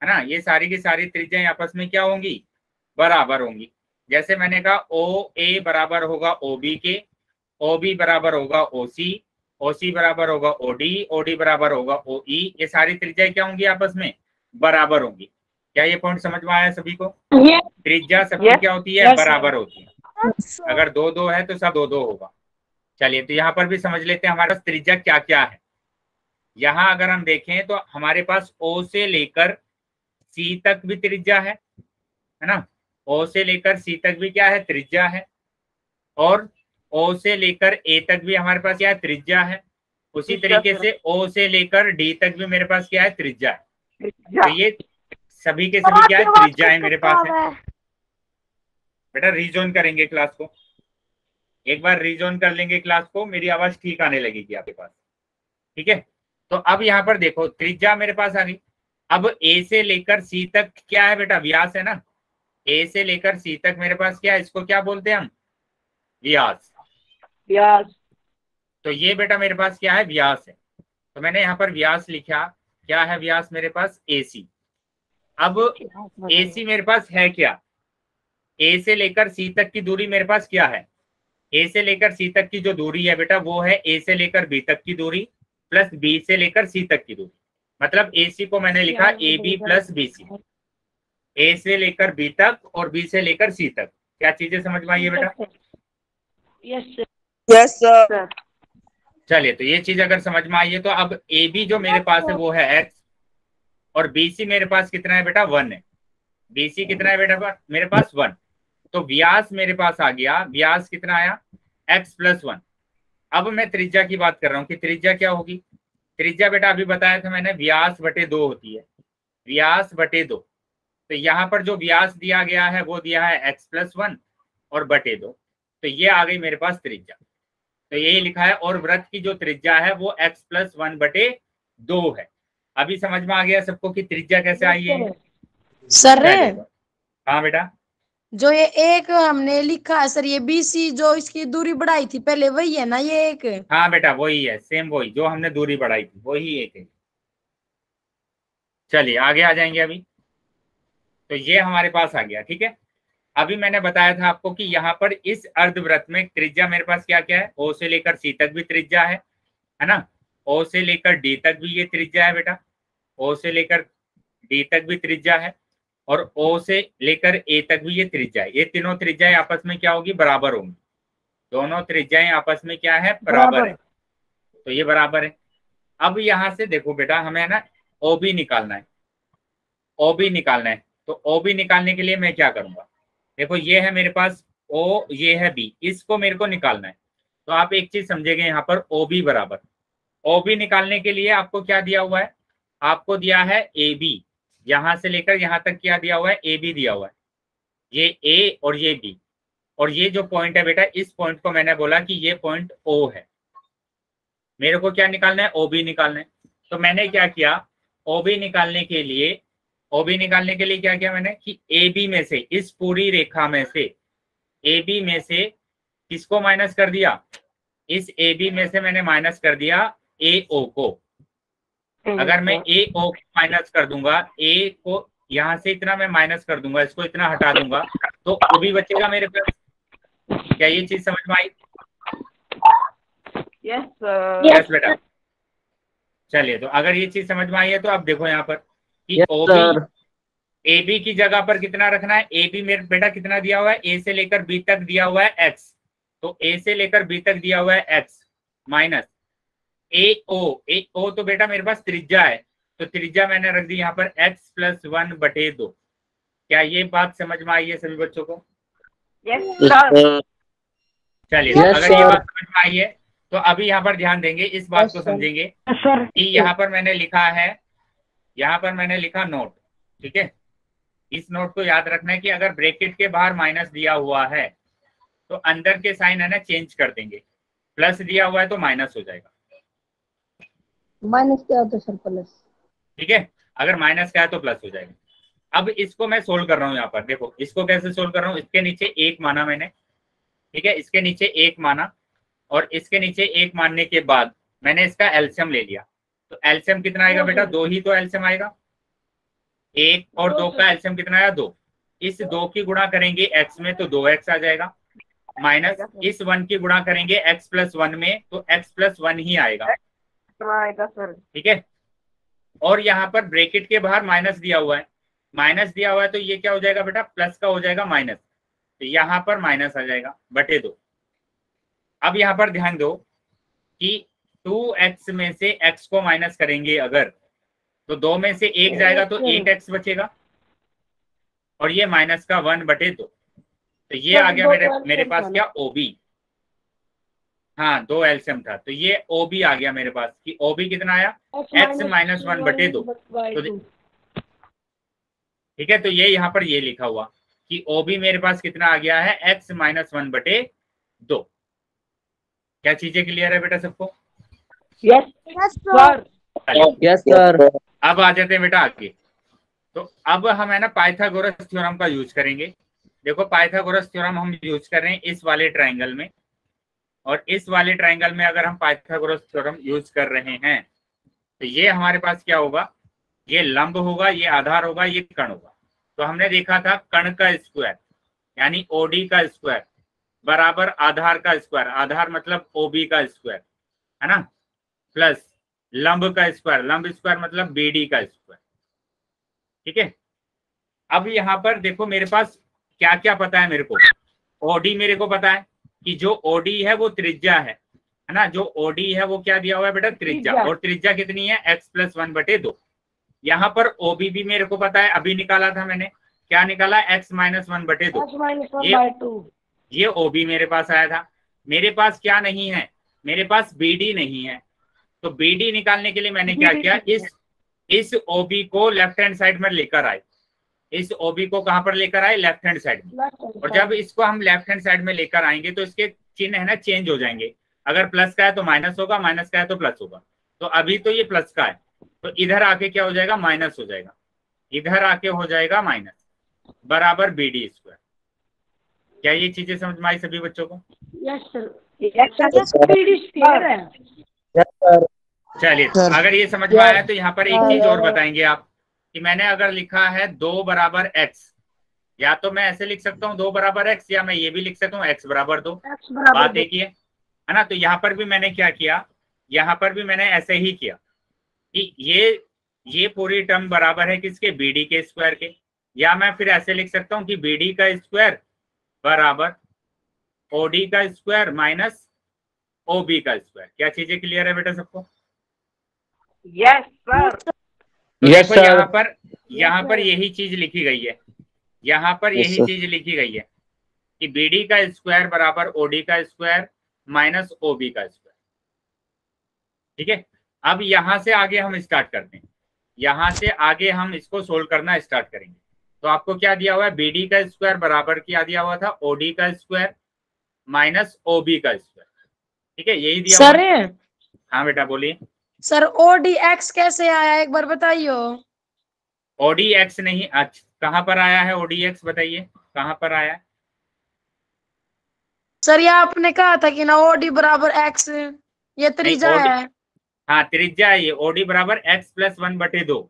[SPEAKER 2] है ना। ये सारी की सारी त्रिज्याएं आपस में क्या होंगी, बराबर होंगी। जैसे मैंने कहा OA बराबर होगा OB के, OB बराबर होगा OC, OC बराबर होगा OD, OD बराबर होगा OE। ये सारी त्रिज्याएं क्या होंगी, आपस में बराबर होंगी। क्या ये पॉइंट समझ में आया सभी को? त्रिज्या सबकी क्या होती है, बराबर होती है। अगर 2-2 है तो सब 2-2 होगा। चलिए, तो यहाँ पर भी समझ लेते हैं हमारे पास त्रिज्या क्या क्या है। यहाँ अगर हम देखें तो हमारे पास O से लेकर C तक भी त्रिज्या है ना। O से लेकर C तक भी क्या है, त्रिज्या है। और O से लेकर A तक भी हमारे पास क्या है, त्रिज्या है। उसी तरीके से O से लेकर D तक भी मेरे पास क्या है, त्रिज्या है। तो ये सभी के सभी क्या है, त्रिज्याएं मेरे पास है। बेटा रीजोन करेंगे क्लास को, एक बार रीजोन कर लेंगे क्लास को, मेरी आवाज ठीक आने लगेगी आपके पास, ठीक है। तो अब यहाँ पर देखो त्रिज्या मेरे पास आ गई। अब A से लेकर C तक क्या है बेटा, व्यास है ना। A से लेकर C तक मेरे पास क्या है, इसको क्या बोलते हैं हम, व्यास।
[SPEAKER 3] व्यास।
[SPEAKER 2] तो ये बेटा मेरे पास क्या है, व्यास है। तो मैंने यहाँ पर व्यास लिखा। क्या है व्यास मेरे पास, AC। अब AC मेरे पास है क्या, A से लेकर C तक की दूरी मेरे पास क्या है, A से लेकर C तक की जो दूरी है बेटा, वो है A से लेकर B तक की दूरी प्लस B से लेकर C तक की दूरी। मतलब AC को मैंने लिखा AB प्लस BC, A से लेकर B तक और B से लेकर C तक। क्या चीजें समझ में आई है बेटा?
[SPEAKER 3] Yes sir.
[SPEAKER 2] चलिए, तो ये चीज अगर समझ में आई है तो अब AB जो मेरे पास है वो है x और BC मेरे पास कितना है बेटा, 1 है। BC कितना है बेटा, मेरे पास 1। तो व्यास मेरे पास आ गया, व्यास कितना आया, x+1। अब मैं त्रिज्या की बात कर रहा हूँ कि त्रिज्या क्या होगी। त्रिज्या बेटा अभी बताया था मैंने, व्यास/2 होती है, व्यास/2। तो यहाँ पर जो व्यास दिया गया है वो दिया है x+1 और /2। तो ये आ गई मेरे पास त्रिज्या। तो यही लिखा है, और वृत्त की जो त्रिज्या है वो x+1/2 है। अभी समझ में आ गया सबको कि त्रिज्या कैसे आई है
[SPEAKER 1] सर।
[SPEAKER 2] हाँ बेटा,
[SPEAKER 1] जो ये एक हमने लिखा है सर, ये BC जो इसकी दूरी बढ़ाई थी पहले, वही है ना ये एक?
[SPEAKER 2] हाँ बेटा वही है, सेम वही जो हमने दूरी बढ़ाई थी, वही एक है। चलिए आगे आ जाएंगे अभी। तो ये हमारे पास आ गया, ठीक है। अभी मैंने बताया था आपको कि यहाँ पर इस अर्धवृत्त में त्रिज्या मेरे पास क्या क्या है, O से लेकर C तक भी त्रिज्या है ना। O से लेकर D तक भी ये त्रिज्या है बेटा, O से लेकर D तक भी त्रिज्या है और O से लेकर A तक भी ये त्रिज्या है। ये तीनों त्रिज्याएं आपस में क्या होगी, बराबर होंगी। दोनों त्रिज्याएं आपस में क्या है, बराबर है। तो ये बराबर है। अब यहाँ से देखो बेटा, हमें ना OB निकालना है, OB निकालना है। तो OB निकालने के लिए मैं क्या करूंगा, देखो ये है मेरे पास O, ये है B, इसको मेरे को निकालना है। तो आप एक चीज समझेंगे यहाँ पर, OB बराबर, OB निकालने के लिए आपको क्या दिया हुआ है, आपको दिया है AB, यहां से लेकर यहां तक क्या दिया हुआ है, AB दिया हुआ है, ये A और ये B। और ये जो पॉइंट है बेटा, इस पॉइंट को मैंने बोला कि ये पॉइंट O है। मेरे को क्या निकालना है, OB निकालना है। तो मैंने क्या किया, OB निकालने के लिए क्या किया मैंने कि AB में से, इस पूरी रेखा में से, AB में से किसको माइनस कर दिया, इस AB में से मैंने माइनस कर दिया AO को। अगर मैं AO को माइनस कर दूंगा, A को यहां से इतना मैं माइनस कर दूंगा, इसको इतना हटा दूंगा, तो OB बचेगा मेरे पास। क्या ये चीज समझ में आई?
[SPEAKER 3] यस
[SPEAKER 2] यस बेटा। चलिए, तो अगर ये चीज समझ में आई है तो अब देखो यहाँ पर कि ओबी ए बी की जगह पर कितना रखना है। ए बी मेरे बेटा कितना दिया हुआ है, ए से लेकर बी तक दिया हुआ है एक्स, तो ए से लेकर बी तक दिया हुआ है एक्स माइनस ए ओ तो बेटा मेरे पास त्रिज्या है, तो त्रिज्या मैंने रख दी यहाँ पर एक्स प्लस 1/2। क्या ये बात समझ में आई है सभी बच्चों को?
[SPEAKER 3] Yes sir.
[SPEAKER 2] चलिए, अगर ये बात समझ में आई है तो अभी यहाँ पर ध्यान देंगे, इस बात को समझेंगे कि यहाँ पर मैंने लिखा है, यहाँ पर मैंने लिखा नोट, ठीक है। इस नोट को याद रखना है कि अगर ब्रैकेट के बाहर माइनस दिया हुआ है तो अंदर के साइन है ना चेंज कर देंगे, प्लस दिया हुआ है तो माइनस हो जाएगा,
[SPEAKER 5] माइनस क्या होता है सर? प्लस।
[SPEAKER 2] ठीक है, अगर माइनस का है तो प्लस हो जाएगा। अब इसको मैं सोल्व कर रहा हूँ यहाँ पर, देखो इसको कैसे सोल्व कर रहा हूँ। इसके नीचे एक माना मैंने, ठीक है, इसके नीचे एक माना और इसके नीचे एक मानने के बाद मैंने इसका एलसीएम ले लिया, तो एलसीएम कितना आएगा बेटा? 2 ही तो एलसीएम आएगा। 1 और 2 का एलसीएम कितना आया? 2। इस 2 की गुणा करेंगे x में तो 2x आ जाएगा, माइनस इस 1 की गुणा करेंगे x प्लस 1 में तो x प्लस 1 ही आएगा,
[SPEAKER 3] सर।
[SPEAKER 2] ठीक है। और यहाँ पर ब्रैकेट के बाहर माइनस दिया हुआ है, माइनस दिया हुआ है तो ये क्या हो जाएगा बेटा? प्लस का हो जाएगा माइनस, तो यहाँ पर माइनस आ जाएगा बटे 2। अब यहाँ पर ध्यान दो कि 2x में से x को माइनस करेंगे अगर, तो 2 में से 1 जाएगा तो 1x बचेगा और ये माइनस का 1/2, तो ये आ गया मेरे पास क्या? OB। हाँ, 2 एलसीएम था तो ये OB आ गया मेरे पास कि OB कितना आया? x minus 1/2। तो ठीक है, तो ये यहाँ पर ये लिखा हुआ कि OB मेरे पास कितना आ गया है? x minus 1/2। क्या चीजें क्लियर है बेटा सबको?
[SPEAKER 3] Yes sir.
[SPEAKER 5] Yes sir.
[SPEAKER 2] अब आ जाते हैं बेटा आगे। तो अब हम है ना पाइथागोरस थ्योरम का यूज करेंगे। देखो पाइथागोरस थ्योरम हम यूज कर रहे हैं इस वाले ट्रायंगल में, और इस वाले ट्रायंगल में अगर हम पाइथागोरस थ्योरम यूज कर रहे हैं तो ये हमारे पास क्या होगा? ये लंब होगा, ये आधार होगा, ये कण होगा। तो हमने देखा था कण का स्क्वायर यानी OD का स्क्वायर बराबर आधार का स्क्वायर, आधार मतलब OB का स्क्वायर, है ना, प्लस लंब का स्क्वायर, लंब स्क्वायर मतलब BD का स्क्वायर, ठीक है। अब यहाँ पर देखो मेरे पास क्या क्या पता है मेरे को। OD मेरे को पता है कि जो OD है वो त्रिज्या है ना, जो OD है वो क्या दिया हुआ है बेटा? त्रिज्या। और त्रिज्या कितनी है? x plus 1/2। यहाँ पर OB भी मेरे को पता है, अभी निकाला था मैंने, क्या निकाला? x minus 1/2। ये OB मेरे पास आया था। मेरे पास क्या नहीं है? मेरे पास BD नहीं है, तो BD निकालने के लिए मैंने क्या किया? इस OB को लेफ्ट हैंड साइड में लेकर आए, इस OB को कहां पर लेकर आए? लेफ्ट हैंड साइड में। और जब इसको हम लेफ्ट हैंड साइड में लेकर आएंगे तो इसके चिन्ह है ना चेंज हो जाएंगे, अगर प्लस का है तो माइनस होगा, माइनस का है तो प्लस होगा। तो अभी तो ये प्लस का है तो इधर आके क्या हो जाएगा? माइनस हो जाएगा, इधर आके हो जाएगा माइनस, बराबर BD स्क्वायर। क्या ये चीजें समझ में आई सभी बच्चों को?
[SPEAKER 4] Yes sir.
[SPEAKER 2] चलिए, अगर ये समझ में आया तो यहाँ पर एक चीज और बताएंगे आप कि मैंने अगर लिखा है 2 बराबर x, या तो मैं ऐसे लिख सकता हूँ 2 बराबर x, या मैं ये भी लिख सकता हूँ x बराबर 2। बात एक ही है ना। तो यहाँ पर भी मैंने क्या किया? यहाँ पर भी मैंने ऐसे ही किया कि ये पूरी टर्म बराबर है किसके? BD के स्क्वायर के। या मैं फिर ऐसे लिख सकता हूँ कि BD का स्क्वायर बराबर OD का स्क्वायर माइनस OB का स्क्वायर। क्या चीजें क्लियर है बेटा सबको?
[SPEAKER 3] Yes sir.
[SPEAKER 2] देखो यहाँ पर यही चीज लिखी गई है, यहाँ पर यही चीज लिखी गई है कि BD का स्क्वायर बराबर OD का स्क्वायर माइनस OB का स्क्वायर, ठीक है। अब यहाँ से आगे हम स्टार्ट करते हैं, यहाँ से आगे हम इसको सोल्व करना स्टार्ट करेंगे। तो आपको क्या दिया हुआ है? BD का स्क्वायर बराबर क्या दिया हुआ था? OD का स्क्वायर माइनस OB का स्क्वायर, ठीक है, यही दिया
[SPEAKER 1] सर।
[SPEAKER 2] हुआ है। हाँ बेटा बोलिए।
[SPEAKER 1] सर ODX कैसे आया एक बार बताइए।
[SPEAKER 2] ODX नहीं, अच्छा कहाँ पर आया है ODX? बताइए कहाँ पर आया है?
[SPEAKER 1] सर ये आपने कहा था कि ना OD बराबर x, ये त्रिज्या है।
[SPEAKER 2] हाँ त्रिज्या है, ये OD बराबर x प्लस 1/2।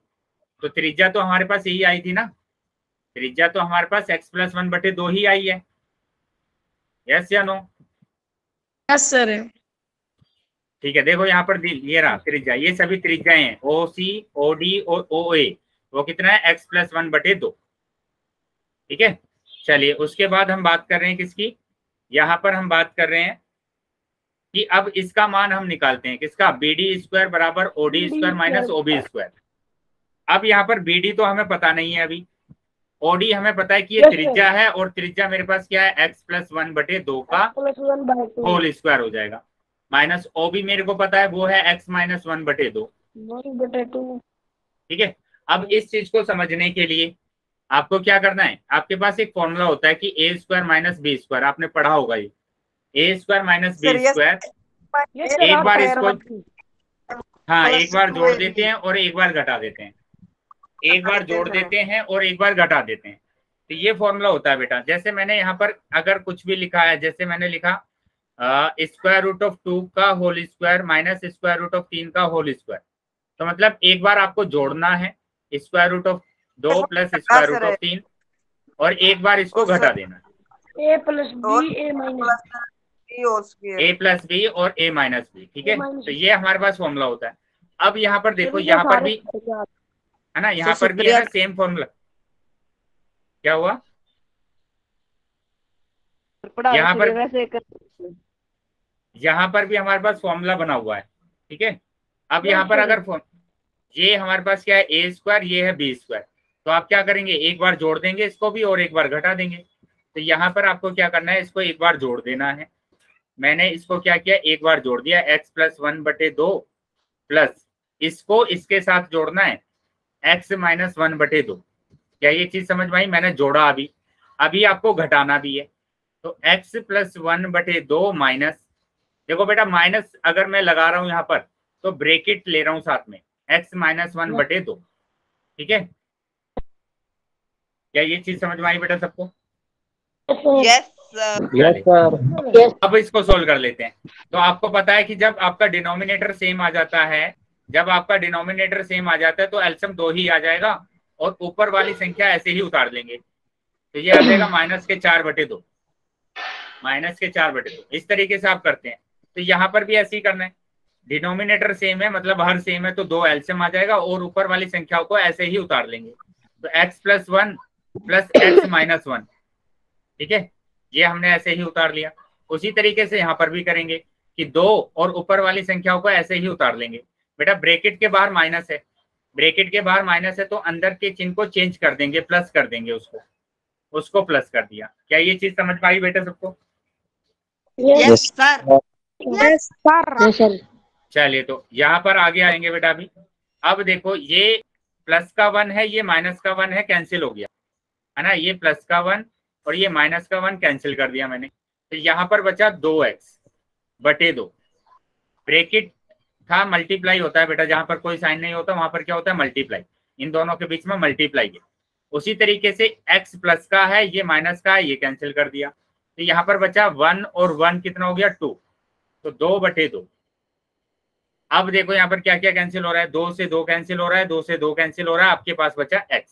[SPEAKER 2] तो त्रिज्या तो हमारे पास यही आई थी ना, त्रिज्या तो हमारे पास x प्लस 1/2 ही आई है। यस या नो?
[SPEAKER 1] Yes sir.
[SPEAKER 2] ठीक है, देखो यहाँ पर ये रहा त्रिज्या, ये सभी त्रिज्याएं हैं, ओ सी, ओ डी और ओ ए। वो कितना है? x+1/2। ठीक है, चलिए उसके बाद हम बात कर रहे हैं किसकी? यहाँ पर हम बात कर रहे हैं कि अब इसका मान हम निकालते हैं, किसका? BD² बराबर OD² माइनस OB²। अब यहाँ पर BD तो हमें पता नहीं है अभी, OD हमें पता है कि ये त्रिज्या है, और त्रिज्या मेरे पास क्या है? x+1/2 का होल स्क्वायर हो जाएगा, माइनस OB मेरे को पता है वो है x-1/2। ठीक है, अब इस चीज को समझने के लिए आपको क्या करना है? आपके पास एक फॉर्मूला होता है कि A² माइनस B², आपने पढ़ा होगा ये, A² माइनस B²। एक बार इसको, हाँ, एक बार जोड़ देते हैं और एक बार घटा देते हैं, एक बार जोड़ देते हैं और एक बार घटा देते हैं, तो ये फॉर्मूला होता है बेटा। जैसे मैंने यहाँ पर अगर कुछ भी लिखा है, जैसे मैंने लिखा √2 का होल स्क्वायर माइनस √3 का होल स्क्वायर, तो मतलब एक बार आपको जोड़ना है √2 प्लस √3, और एक बार इसको घटा देना है,
[SPEAKER 4] a plus b a minus
[SPEAKER 2] a plus b और a माइनस बी। ठीक है, तो ये हमारे पास फॉर्मूला होता है। अब यहाँ पर देखो, यहाँ पर भी है ना, यहाँ पर भी है ना सेम फॉर्मूला। क्या हुआ? यहाँ पर भी हमारे पास फॉर्मूला बना हुआ है। ठीक है, अब यहाँ पर अगर ये हमारे पास क्या है? A², ये है B², तो आप क्या करेंगे? एक बार जोड़ देंगे इसको भी और एक बार घटा देंगे। तो यहाँ पर आपको क्या करना है? इसको एक बार जोड़ देना है। मैंने इसको क्या किया? एक बार जोड़ दिया, x+1/2 प्लस इसको इसके साथ जोड़ना है x-1/2। क्या ये चीज समझ में आई? मैंने जोड़ा, अभी आपको घटाना भी है, तो x+1/2 माइनस, देखो बेटा माइनस अगर मैं लगा रहा हूं यहाँ पर तो ब्रैकेट ले रहा हूं साथ में, x-1/2। ठीक है, क्या ये चीज समझ में आई बेटा सबको?
[SPEAKER 5] Yes sir.
[SPEAKER 2] अब इसको सोल्व कर लेते हैं। तो आपको पता है कि जब आपका डिनोमिनेटर सेम आ जाता है, जब आपका डिनोमिनेटर सेम आ जाता है तो एलसीएम 2 ही आ जाएगा, और ऊपर वाली संख्या ऐसे ही उतार लेंगे, तो ये आ जाएगा -4/2, -4/2। इस तरीके से आप करते हैं। तो यहाँ पर भी ऐसे ही करना है, डिनोमिनेटर सेम है मतलब हर सेम है, तो 2 एलसीएम आ जाएगा और ऊपर वाली संख्याओं को ऐसे ही उतार लेंगे, तो x+1 प्लस x-1। ठीक है, ये हमने ऐसे ही उतार लिया। उसी तरीके से यहाँ पर भी करेंगे कि 2 और ऊपर वाली संख्याओं को ऐसे ही उतार लेंगे। बेटा ब्रैकेट के बाहर माइनस है, ब्रैकेट के बाहर माइनस है, तो अंदर के चिन्ह को चेंज कर देंगे, प्लस कर देंगे, उसको प्लस कर दिया। क्या ये चीज समझ पाई बेटा सबको?
[SPEAKER 5] Yes sir.
[SPEAKER 4] Yes sir.
[SPEAKER 2] चलिए, तो यहाँ पर आगे आएंगे बेटा। अब देखो, ये प्लस का 1 है, ये माइनस का 1 है, कैंसिल हो गया है ना, ये प्लस का 1 और ये माइनस का 1 कैंसिल कर दिया मैंने, तो यहाँ पर बचा 2x/2। ब्रैकेट था, मल्टीप्लाई होता है बेटा, जहां पर कोई साइन नहीं होता वहां पर क्या होता है? मल्टीप्लाई, इन दोनों के बीच में मल्टीप्लाई है। उसी तरीके से x प्लस का है, ये माइनस का है, ये कैंसिल कर दिया, तो यहाँ पर बचा 1 और 1 कितना हो गया? 2, तो 2/2। अब देखो यहाँ पर क्या क्या कैंसिल हो रहा है? 2 से 2 कैंसिल हो रहा है, 2 से 2 कैंसिल हो रहा है, आपके पास बचा x।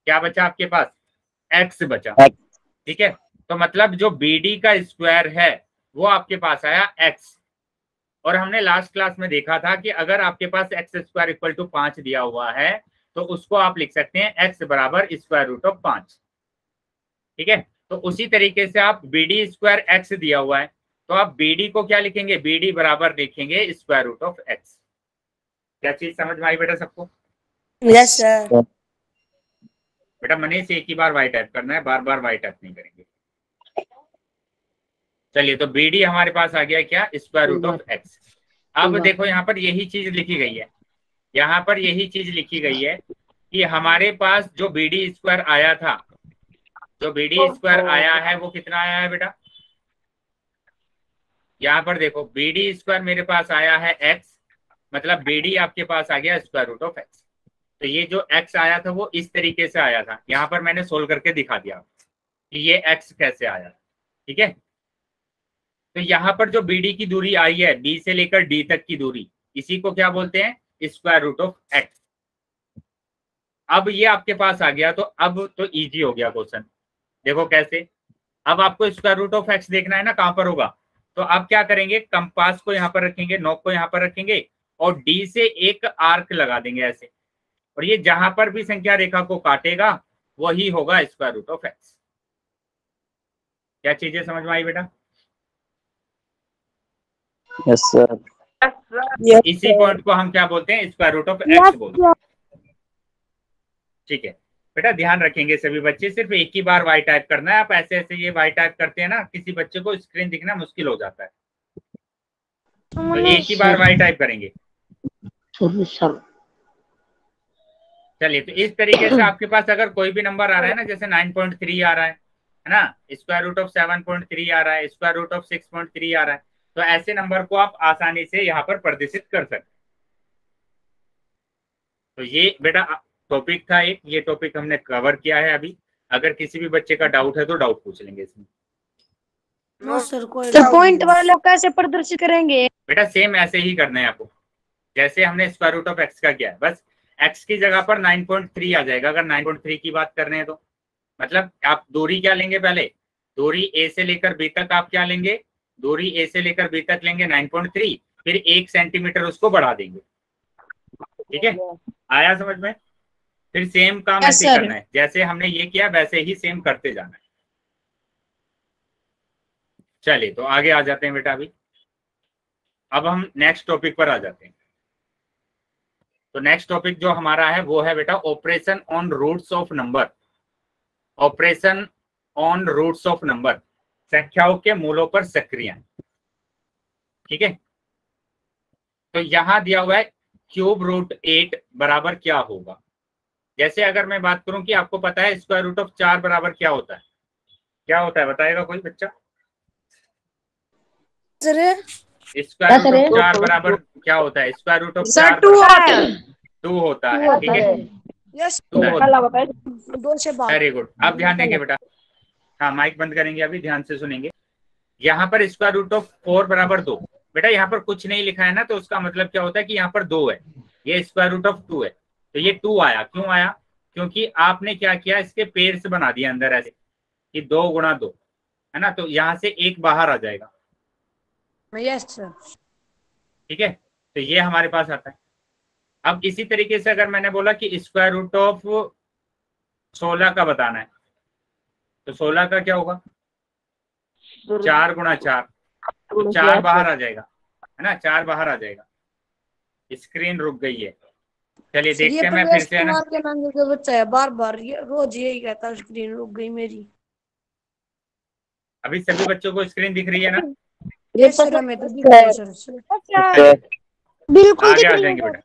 [SPEAKER 2] क्या बचा आपके पास? x बचा। ठीक है, तो मतलब जो BD का स्क्वायर है वो आपके पास आया x। और हमने लास्ट क्लास में देखा था कि अगर आपके पास x² 5 दिया हुआ है तो उसको आप लिख सकते हैं x बराबर √5। ठीक है, तो उसी तरीके से आप BD² x दिया हुआ है तो आप BD को क्या लिखेंगे? BD बराबर लिखेंगे √x। क्या चीज समझ में आई बेटा सबको?
[SPEAKER 5] Yes sir.
[SPEAKER 2] बेटा मनीष एक ही बार वाई टाइप करना है, बार बार वाई टाइप नहीं करेंगे। चलिए, तो BD हमारे पास आ गया क्या? √x। अब देखो यहाँ पर यही चीज लिखी गई है, यहाँ पर यही चीज लिखी गई है कि हमारे पास जो BD² आया था, जो BD² आया है वो कितना आया है बेटा? यहाँ पर देखो, BD² मेरे पास आया है x, मतलब BD आपके पास आ गया √x। तो ये जो x आया था वो इस तरीके से आया था, यहाँ पर मैंने सोल्व करके दिखा दिया कि ये x कैसे आया। ठीक है, तो यहाँ पर जो BD की दूरी आई है, B से लेकर D तक की दूरी, इसी को क्या बोलते हैं? √x। अब ये आपके पास आ गया, तो अब तो इजी हो गया क्वेश्चन। देखो कैसे, अब आपको स्क्वायर रूट ऑफ एक्स देखना है ना कहां पर होगा, तो आप क्या करेंगे, कंपास को यहाँ पर रखेंगे, नोक को यहाँ पर रखेंगे और डी से एक आर्क लगा देंगे ऐसे, और ये जहां पर भी संख्या रेखा को काटेगा वही होगा स्क्वायर रूट ऑफ एक्स। क्या चीजें समझ में आई बेटा?
[SPEAKER 5] Yes sir.
[SPEAKER 2] इसी पॉइंट को हम क्या बोलते हैं, स्क्वायर रूट ऑफ एक्स बोलते हैं। ठीक है बेटा, ध्यान रखेंगे सभी बच्चे, सिर्फ एक ही बार वाई टाइप करना है। आप ऐसे ऐसे ये वाई टाइप करते हैं ना, किसी बच्चे को स्क्रीन दिखना मुश्किल हो जाता है, तो एक ही बार वाई टाइप करेंगे। चलिए, तो इस तरीके से आपके पास अगर कोई भी नंबर आ रहा है ना, जैसे 9.3 आ रहा है ना, स्क्वायर रूट ऑफ 7.3 आ रहा है, स्क्वायर रूट ऑफ 6.3 आ रहा है, तो ऐसे नंबर को आप आसानी से यहाँ पर प्रदर्शित कर सकते हैं। तो ये बेटा टॉपिक था एक, ये टॉपिक हमने कवर किया है अभी। अगर किसी भी बच्चे का डाउट है तो डाउट पूछ लेंगे इसमें।
[SPEAKER 1] सर पॉइंट वाले कैसे प्रदर्शित करेंगे?
[SPEAKER 2] बेटा सेम ऐसे ही करना है आपको, जैसे हमने स्क्वायर रूट ऑफ एक्स का किया है, बस एक्स की जगह पर 9.3 आ जाएगा। अगर 9.3 की बात कर रहे हैं तो मतलब आप दूरी क्या लेंगे, पहले दूरी ए से लेकर बी तक आप क्या लेंगे, दूरी ए से लेकर बी तक लेंगे 9.3, फिर 1 सेंटीमीटर उसको बढ़ा देंगे। ठीक है, आया समझ में? फिर सेम काम ऐसे करना है, जैसे हमने ये किया वैसे ही सेम करते जाना है। चलिए, तो आगे आ जाते हैं बेटा अभी। अब हम नेक्स्ट टॉपिक पर आ जाते हैं। तो नेक्स्ट टॉपिक जो हमारा है वो है बेटा operation on roots of number. Operation on roots of number, संख्याओं के मूलों पर सक्रियण। ठीक है, तो यहां दिया हुआ है क्यूब रूट 8 बराबर क्या होगा। जैसे अगर मैं बात करूं कि आपको पता है स्क्वायर रूट ऑफ 4 बराबर क्या होता है, क्या होता है बताएगा कोई बच्चा? स्क्वायर रूट ऑफ 4 बराबर क्या होता है? स्क्वायर रूट ऑफ 4 2 होता है। ठीक है, वेरी गुड। अब ध्यान देंगे बेटा, हाँ माइक बंद करेंगे अभी, ध्यान से सुनेंगे। यहाँ पर स्क्वायर रूट ऑफ 4 बराबर 2, बेटा यहाँ पर कुछ नहीं लिखा है ना, तो उसका मतलब क्या होता है कि यहाँ पर 2 है, ये स्क्वायर रूट ऑफ 2 है, तो ये 2 आया। क्यों आया? क्योंकि आपने क्या किया, इसके पेड़ से बना दिया अंदर ऐसे कि 2 गुणा 2 है ना, तो यहाँ से 1 बाहर आ जाएगा।
[SPEAKER 1] Yes sir.
[SPEAKER 2] ठीक है, तो ये हमारे पास आता है। अब इसी तरीके से अगर मैंने बोला कि स्क्वायर रूट ऑफ 16 का बताना है, तो 16 का क्या होगा, 4 गुणा 4, तो 4 बाहर आ जाएगा है ना, 4 बाहर आ जाएगा। स्क्रीन रुक गई है, चलिए देखते हैं। मैं फिर से है ना,
[SPEAKER 1] बच्चा है बार बार रोज यही कहता है स्क्रीन रुक गई मेरी।
[SPEAKER 2] अभी सभी बच्चों को स्क्रीन दिख रही है ना?
[SPEAKER 4] बिल्कुल
[SPEAKER 2] आगे आ जाएंगे बेटा,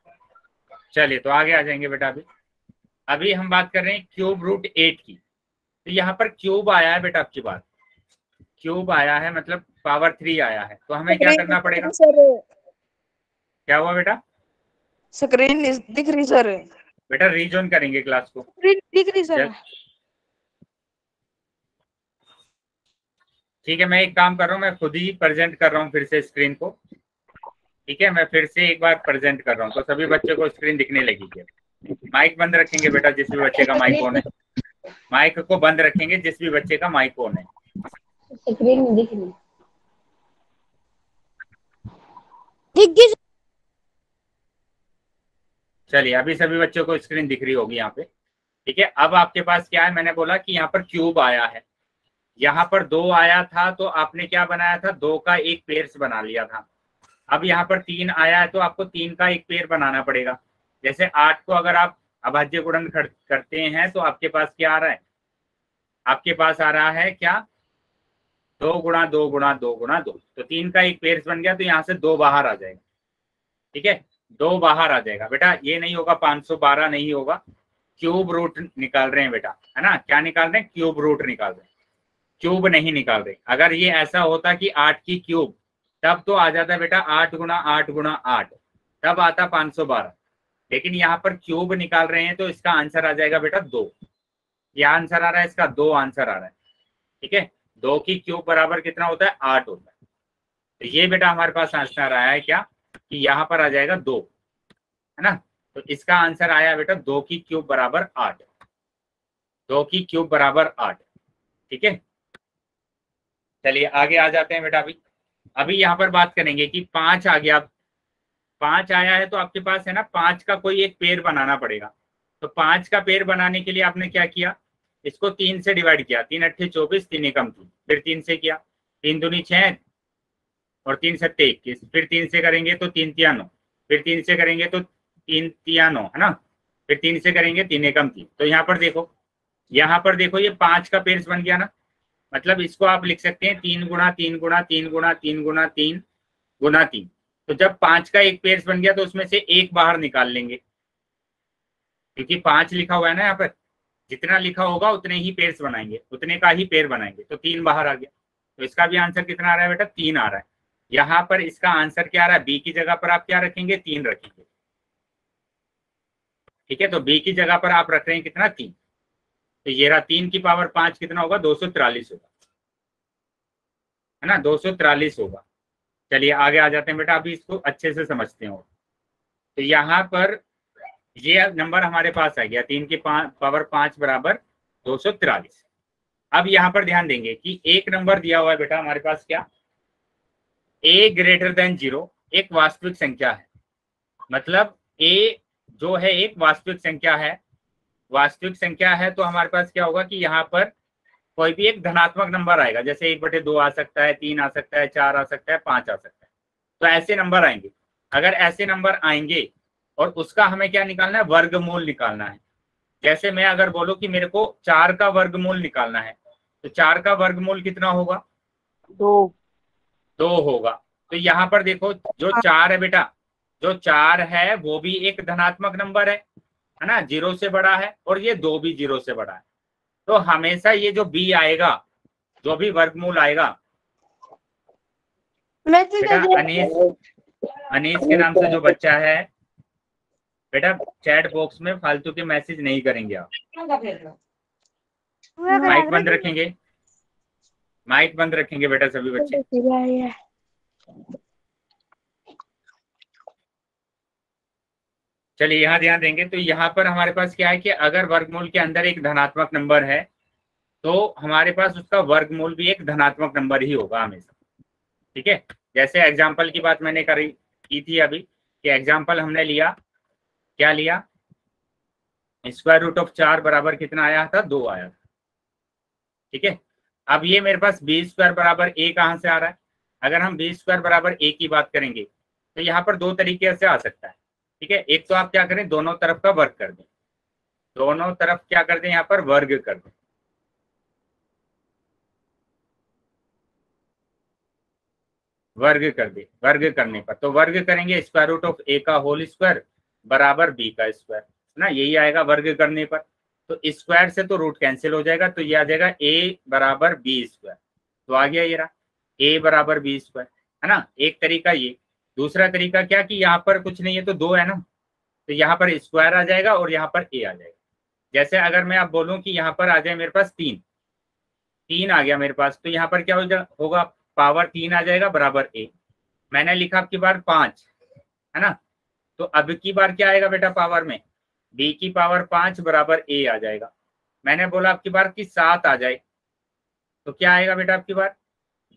[SPEAKER 2] चलिए तो आगे आ जाएंगे बेटा। अभी हम बात कर रहे हैं क्यूब रूट 8 की। तो यहाँ पर क्यूब आया है बेटा, आपकी बात क्यूब आया है मतलब पावर 3 आया है, तो हमें क्या करना पड़ेगा? क्या हुआ बेटा?
[SPEAKER 4] स्क्रीन दिख रही सर।
[SPEAKER 2] बेटा रीजोन करेंगे क्लास को,
[SPEAKER 4] दिख रही सर।
[SPEAKER 2] ठीक है, मैं एक काम कर रहा हूँ, मैं खुद ही प्रेजेंट कर रहा हूँ फिर से स्क्रीन को। ठीक है, मैं फिर से एक बार प्रेजेंट कर रहा हूँ, तो सभी बच्चों को स्क्रीन दिखने लगेगी। माइक बंद रखेंगे बेटा जिस भी बच्चे का माइक ऑन है, माइक को बंद रखेंगे जिस भी बच्चे का माइक ऑन है।
[SPEAKER 4] स्क्रीन में दिख रही, दिख गई।
[SPEAKER 2] चलिए, अभी सभी बच्चों को स्क्रीन दिख रही होगी यहाँ पे। ठीक है, अब आपके पास क्या है, मैंने बोला कि यहाँ पर क्यूब आया है, यहाँ पर 2 आया था, तो आपने क्या बनाया था, 2 का एक पेयर्स बना लिया था। अब यहाँ पर 3 आया है, तो आपको 3 का एक पेयर बनाना पड़ेगा। जैसे 8 को अगर आप अभाज्य गुणन करते हैं तो आपके पास क्या आ रहा है, आपके पास आ रहा है क्या, 2 गुणा 2 गुणा 2 गुणा 2, तो 3 का एक पेयर्स बन गया, तो यहाँ से 2 बाहर आ जाएगा। ठीक है, 2 बाहर आ जाएगा बेटा, ये नहीं होगा 512 नहीं होगा, क्यूब रूट निकाल रहे हैं बेटा, है ना। क्या निकाल रहे हैं? क्यूब रूट निकाल रहे हैं, क्यूब नहीं निकाल रहे। अगर ये ऐसा होता कि 8 की क्यूब, तब तो आ जाता बेटा 8 गुणा 8 गुणा 8, तब आता 512। लेकिन यहाँ पर क्यूब निकाल रहे हैं, तो इसका आंसर आ जाएगा बेटा 2। ये आंसर आ रहा है, इसका 2 आंसर आ रहा है। ठीक है, 2 की क्यूब बराबर कितना होता है? 8 होता है। तो ये बेटा हमारे पास आंसर आया है क्या, कि यहाँ पर आ जाएगा 2, है ना। तो इसका आंसर आया बेटा 2 की क्यूब बराबर 8, 2 की क्यूब बराबर 8। ठीक है, चलिए आगे आ जाते हैं बेटा। अभी यहाँ पर बात करेंगे कि 5 आ गया। 5 आया है तो आपके पास है ना 5 का कोई एक पेड़ बनाना पड़ेगा। तो 5 का पेड़ बनाने के लिए आपने क्या किया, इसको 3 से डिवाइड किया। 3 अट्ठे 24, 3 एकम 3, फिर 3 से किया, 3 दूनी 6 और 3 सत्ते 21, फिर 3 से करेंगे तो 3 तिया 9, फिर 3 से करेंगे तो 3 तिया 9 है ना, फिर 3 से करेंगे 3 एकम 3। तो यहाँ पर देखो ये 5 का पेड़ बन गया ना। मतलब इसको आप लिख सकते हैं 3 गुणा 3 गुणा 3 गुणा 3 गुणा 3 गुणा 3। तो जब 5 का एक पेड़ बन गया तो उसमें से एक बाहर निकाल लेंगे, क्योंकि 5 लिखा हुआ है ना यहाँ पर। जितना लिखा होगा उतने ही पेड़ बनाएंगे, उतने का ही पेड़ बनाएंगे। तो 3 बाहर आ गया। तो इसका भी आंसर कितना आ रहा है बेटा, 3 आ रहा है। यहाँ पर इसका आंसर क्या आ रहा है, बी की जगह पर आप क्या रखेंगे, 3 रखेंगे। ठीक है, तो बी की जगह पर आप रख रहे हैं कितना, 3। तो ये रहा 3 की पावर 5 कितना होगा, 243 होगा, है ना, 243 होगा। चलिए आगे आ जाते हैं बेटा, अभी इसको अच्छे से समझते हैं। तो यहाँ पर ये नंबर हमारे पास आ गया 3 की पावर 5 बराबर 243। अब यहाँ पर ध्यान देंगे कि एक नंबर दिया हुआ है बेटा हमारे पास, क्या, a ग्रेटर देन 0 एक वास्तविक संख्या है। मतलब a जो है एक वास्तविक संख्या है। वास्तविक संख्या है तो हमारे पास क्या होगा कि यहाँ पर कोई भी एक धनात्मक नंबर आएगा, जैसे 1/2 आ सकता है, 3 आ सकता है, 4 आ सकता है, 5 आ सकता है। तो ऐसे नंबर आएंगे। अगर ऐसे नंबर आएंगे और उसका हमें क्या निकालना है, वर्गमूल निकालना है। जैसे मैं अगर बोलूं कि मेरे को 4 का वर्गमूल निकालना है, तो 4 का वर्गमूल कितना होगा, 2 होगा। तो यहाँ पर देखो जो 4 है बेटा, जो 4 है वो भी एक धनात्मक नंबर है ना, 0 से बड़ा है, और ये 2 भी 0 से बड़ा है। तो हमेशा ये जो b आएगा, जो भी वर्गमूल आएगा बेटा, अनीस के नाम से जो बच्चा है बेटा, चैट बॉक्स में फालतू के मैसेज नहीं करेंगे आप। माइक बंद रखेंगे, माइक बंद रखेंगे बेटा सभी बच्चे। चलिए यहाँ ध्यान देंगे। तो यहाँ पर हमारे पास क्या है कि अगर वर्गमूल के अंदर एक धनात्मक नंबर है तो हमारे पास उसका वर्गमूल भी एक धनात्मक नंबर ही होगा हमेशा। ठीक है, जैसे एग्जाम्पल की बात मैंने की थी अभी, कि एग्जाम्पल हमने लिया, क्या लिया, स्क्वायर रूट ऑफ 4 बराबर कितना आया था, 2 आया था। ठीक है, अब ये मेरे पास b स्क्वायर बराबर a कहाँ से आ रहा है। अगर हम b स्क्वायर बराबर a की बात करेंगे तो यहाँ पर 2 तरीके से आ सकता है। ठीक है, एक तो आप क्या करें, दोनों तरफ का वर्ग कर दें, दोनों तरफ क्या कर दें, यहाँ पर वर्ग कर दें। वर्ग कर दे, वर्ग करने पर तो वर्ग करेंगे स्क्वायर रूट ऑफ a का होल स्क्वायर बराबर b का स्क्वायर, है ना, यही आएगा वर्ग करने पर। तो स्क्वायर से तो रूट कैंसिल हो जाएगा, तो ये आ जाएगा a बराबर b स्क्वायर। तो आ गया ये रहा a बराबर b स्क्वायर, है ना, एक तरीका ये। दूसरा तरीका क्या कि यहाँ पर कुछ नहीं है तो 2 है ना, तो यहाँ पर स्क्वायर आ जाएगा और यहाँ पर a आ जाएगा। जैसे अगर मैं आप बोलूं कि यहाँ पर आ जाए मेरे पास 3 आ गया मेरे पास, तो यहाँ पर क्या होगा, पावर 3 आ जाएगा बराबर a। मैंने लिखा अब की बार 5, है ना, तो अब की बार क्या आएगा बेटा, पावर में b की पावर 5 बराबर a आ जाएगा। मैंने बोला अब की बार की 7 आ जाए, तो क्या आएगा बेटा अब की बार,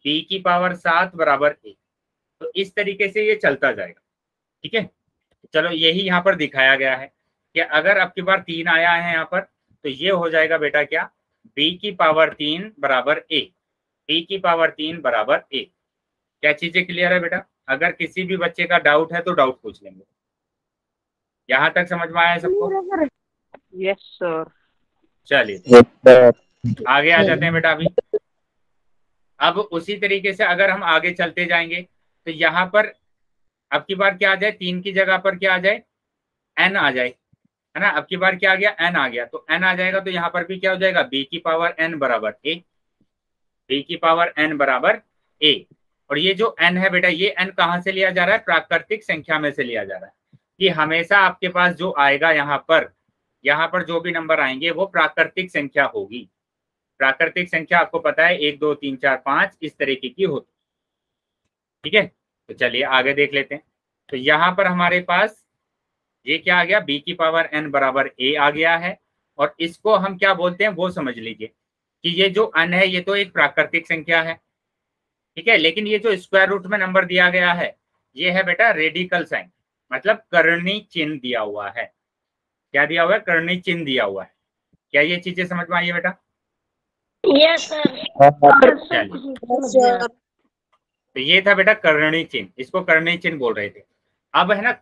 [SPEAKER 2] b की पावर 7 बराबर a। तो इस तरीके से ये चलता जाएगा। ठीक है, चलो यही यहाँ पर दिखाया गया है कि अगर अब की बार 3 आया है यहाँ पर, तो ये हो जाएगा बेटा क्या, b की पावर 3 बराबर a, b की पावर 3 बराबर a। क्या चीजें क्लियर है बेटा? अगर किसी भी बच्चे का डाउट है तो डाउट पूछ लेंगे। यहाँ तक समझ में आया सबको?
[SPEAKER 3] Yes sir.
[SPEAKER 2] चलिए आगे आ जाते हैं बेटा। अभी अब उसी तरीके से अगर हम आगे चलते जाएंगे तो यहाँ पर अब की बार क्या आ जाए, 3 की जगह पर क्या आ जाए, n आ जाए, है ना। अब की बार क्या आ गया, n आ गया, तो n आ जाएगा, तो यहाँ पर भी क्या हो जाएगा, b की पावर n बराबर a, b की पावर n बराबर a। और ये जो n है बेटा, ये n कहाँ से लिया जा रहा है, प्राकृतिक संख्या में से लिया जा रहा है। कि हमेशा आपके पास जो आएगा यहाँ पर जो भी नंबर आएंगे वो प्राकृतिक संख्या होगी। प्राकृतिक संख्या आपको पता है 1 2 3 4 5 इस तरीके की होती। ठीक है, तो चलिए आगे देख लेते हैं। तो यहाँ पर हमारे पास ये क्या आ गया, b की पावर n बराबर a आ गया है। और इसको हम क्या बोलते हैं वो समझ लीजिए कि ये जो n है ये तो एक प्राकृतिक संख्या है, ठीक है। लेकिन ये जो स्क्वायर रूट में नंबर दिया गया है ये है बेटा रेडिकल साइन, मतलब कर्णी चिन्ह दिया हुआ है। क्या दिया हुआ है? कर्णी चिन्ह दिया हुआ है। क्या ये चीजें समझ में आई है बेटा?
[SPEAKER 1] Yes sir.
[SPEAKER 2] चलिए, तो ये था बेटा कर्णी चिन्ह, इसको कर्णी चिन्ह बोल रहे थे। अब है ना,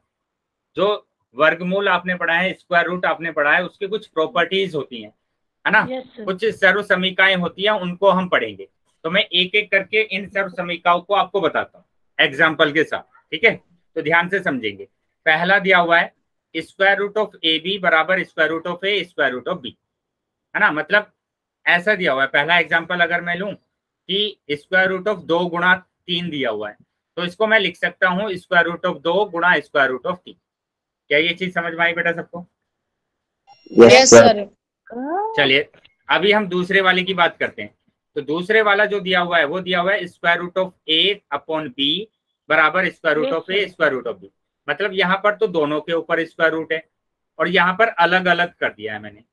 [SPEAKER 2] जो वर्गमूल आपने पढ़ा है, स्क्वायर रूट आपने पढ़ा है, उसके कुछ प्रॉपर्टीज होती हैं, है ना? कुछ सर्व समीकाएं होती हैं, उनको हम पढ़ेंगे। तो मैं एक एक करके इन सर्व समीकाओं को आपको बताता हूँ एग्जाम्पल के साथ, ठीक है? तो ध्यान से समझेंगे। पहला दिया हुआ है square root of A B बराबर square root of A square root of B, है ना? मतलब ऐसा दिया हुआ है। पहला एग्जाम्पल अगर मैं लूं कि स्क्वायर रूट ऑफ 2 गुणा 3 दिया हुआ है, तो इसको मैं लिख सकता हूँ स्क्वायर रूट ऑफ 2 गुणा स्क्वायर रूट ऑफ 3। क्या ये चीज समझ में आई बेटा सबको?
[SPEAKER 1] Yes sir.
[SPEAKER 2] चलिए अभी हम दूसरे वाले की बात करते हैं। तो दूसरे वाला जो दिया हुआ है वो दिया हुआ है square root of A upon B बराबर square root of A square root of B. मतलब यहाँ पर तो दोनों के ऊपर स्क्वायर रूट है और यहाँ पर अलग अलग कर दिया है मैंने।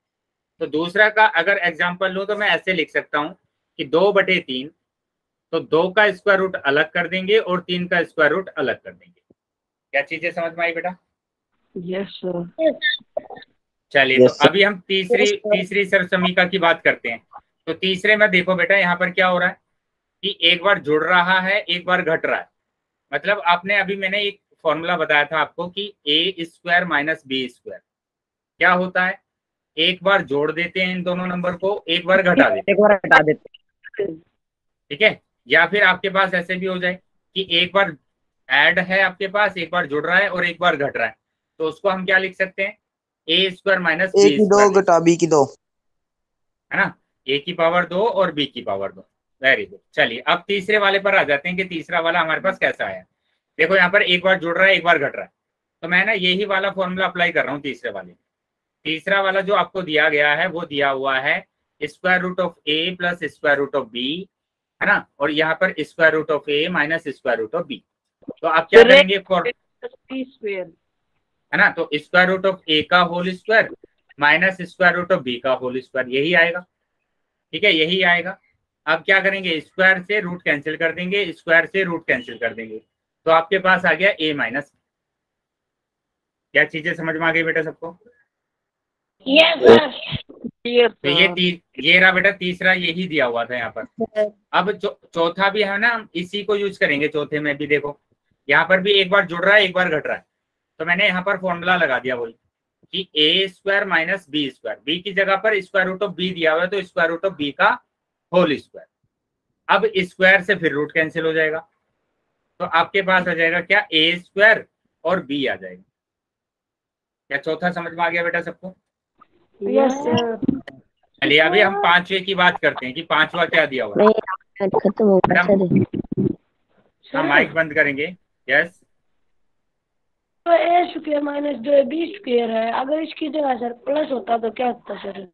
[SPEAKER 2] तो दूसरा का अगर एग्जाम्पल लूँ तो मैं ऐसे लिख सकता हूँ कि 2/3, तो 2 का स्क्वायर रूट अलग कर देंगे और 3 का स्क्वायर रूट अलग कर देंगे। क्या चीजें समझ में आई बेटा?
[SPEAKER 3] Yes sir.
[SPEAKER 2] चलिए तो अभी हम तीसरी सर्व समीका की बात करते हैं। तो तीसरे में देखो बेटा यहाँ पर क्या हो रहा है कि एक बार जुड़ रहा है, एक बार घट रहा है। मतलब आपने अभी मैंने एक फॉर्मूला बताया था आपको कि A square minus B square क्या होता है, एक बार जोड़ देते हैं इन दोनों नंबर को, एक बार घटा देते हैं, ठीक है? या फिर आपके पास ऐसे भी हो जाए कि एक बार ऐड है आपके पास, एक बार जुड़ रहा है और एक बार घट रहा है, तो उसको हम क्या लिख सकते हैं? ए स्क्वायर माइनस
[SPEAKER 5] ए की 2 घटा बी की 2,
[SPEAKER 2] है ना? ए की पावर 2 और बी की पावर 2। Very good. चलिए अब तीसरे वाले पर आ जाते हैं कि तीसरा वाला हमारे पास कैसा आया। देखो यहाँ पर एक बार जुड़ रहा है, एक बार घट रहा है, तो मैं ना यही वाला फॉर्मूला अप्लाई कर रहा हूँ तीसरे वाले। तीसरा वाला जो आपको दिया गया है वो दिया हुआ है square root of a plus square root of B, है ना? और यहाँ पर square root of a minus square root of b. तो आप क्या करेंगे फॉर, है ना? तो स्क्वायर रूट ऑफ ए का whole square minus square root of b का होल स्क्वायर, यही आएगा, ठीक है? यही आएगा। अब क्या करेंगे? स्क्वायर से रूट कैंसिल कर देंगे, स्क्वायर से रूट कैंसिल कर देंगे, तो आपके पास आ गया ए माइनस। क्या चीजें समझ में आ गई बेटा सबको?
[SPEAKER 1] Yes sir.
[SPEAKER 2] तो ये रहा बेटा तीसरा, यही दिया हुआ था यहाँ पर। अब चौथा भी है ना, हम इसी को यूज करेंगे चौथे में भी। देखो यहाँ पर भी एक बार जुड़ रहा है, एक बार घट रहा है, तो मैंने यहाँ पर फॉर्मूला लगा दिया वही कि A square minus B square, B की जगह पर स्क्वायर रूट ऑफ बी दिया हुआ है तो स्क्वायर रूट ऑफ बी का होल स्क्वायर। अब स्क्वायर से फिर रूट कैंसिल हो जाएगा, तो आपके पास आ जाएगा क्या? ए स्क्वायर और बी आ जाएगा। क्या चौथा समझ में आ गया बेटा सबको?
[SPEAKER 1] Yes sir.
[SPEAKER 2] चलिए अभी हम पांचवे की बात करते हैं कि पांचवा क्या दिया हुआ है।
[SPEAKER 4] खत्म हो गया
[SPEAKER 2] हम माइक बंद करेंगे। यस,
[SPEAKER 1] तो A square minus 2 B square है, अगर इसकी जगह सर प्लस होता तो क्या होता सर?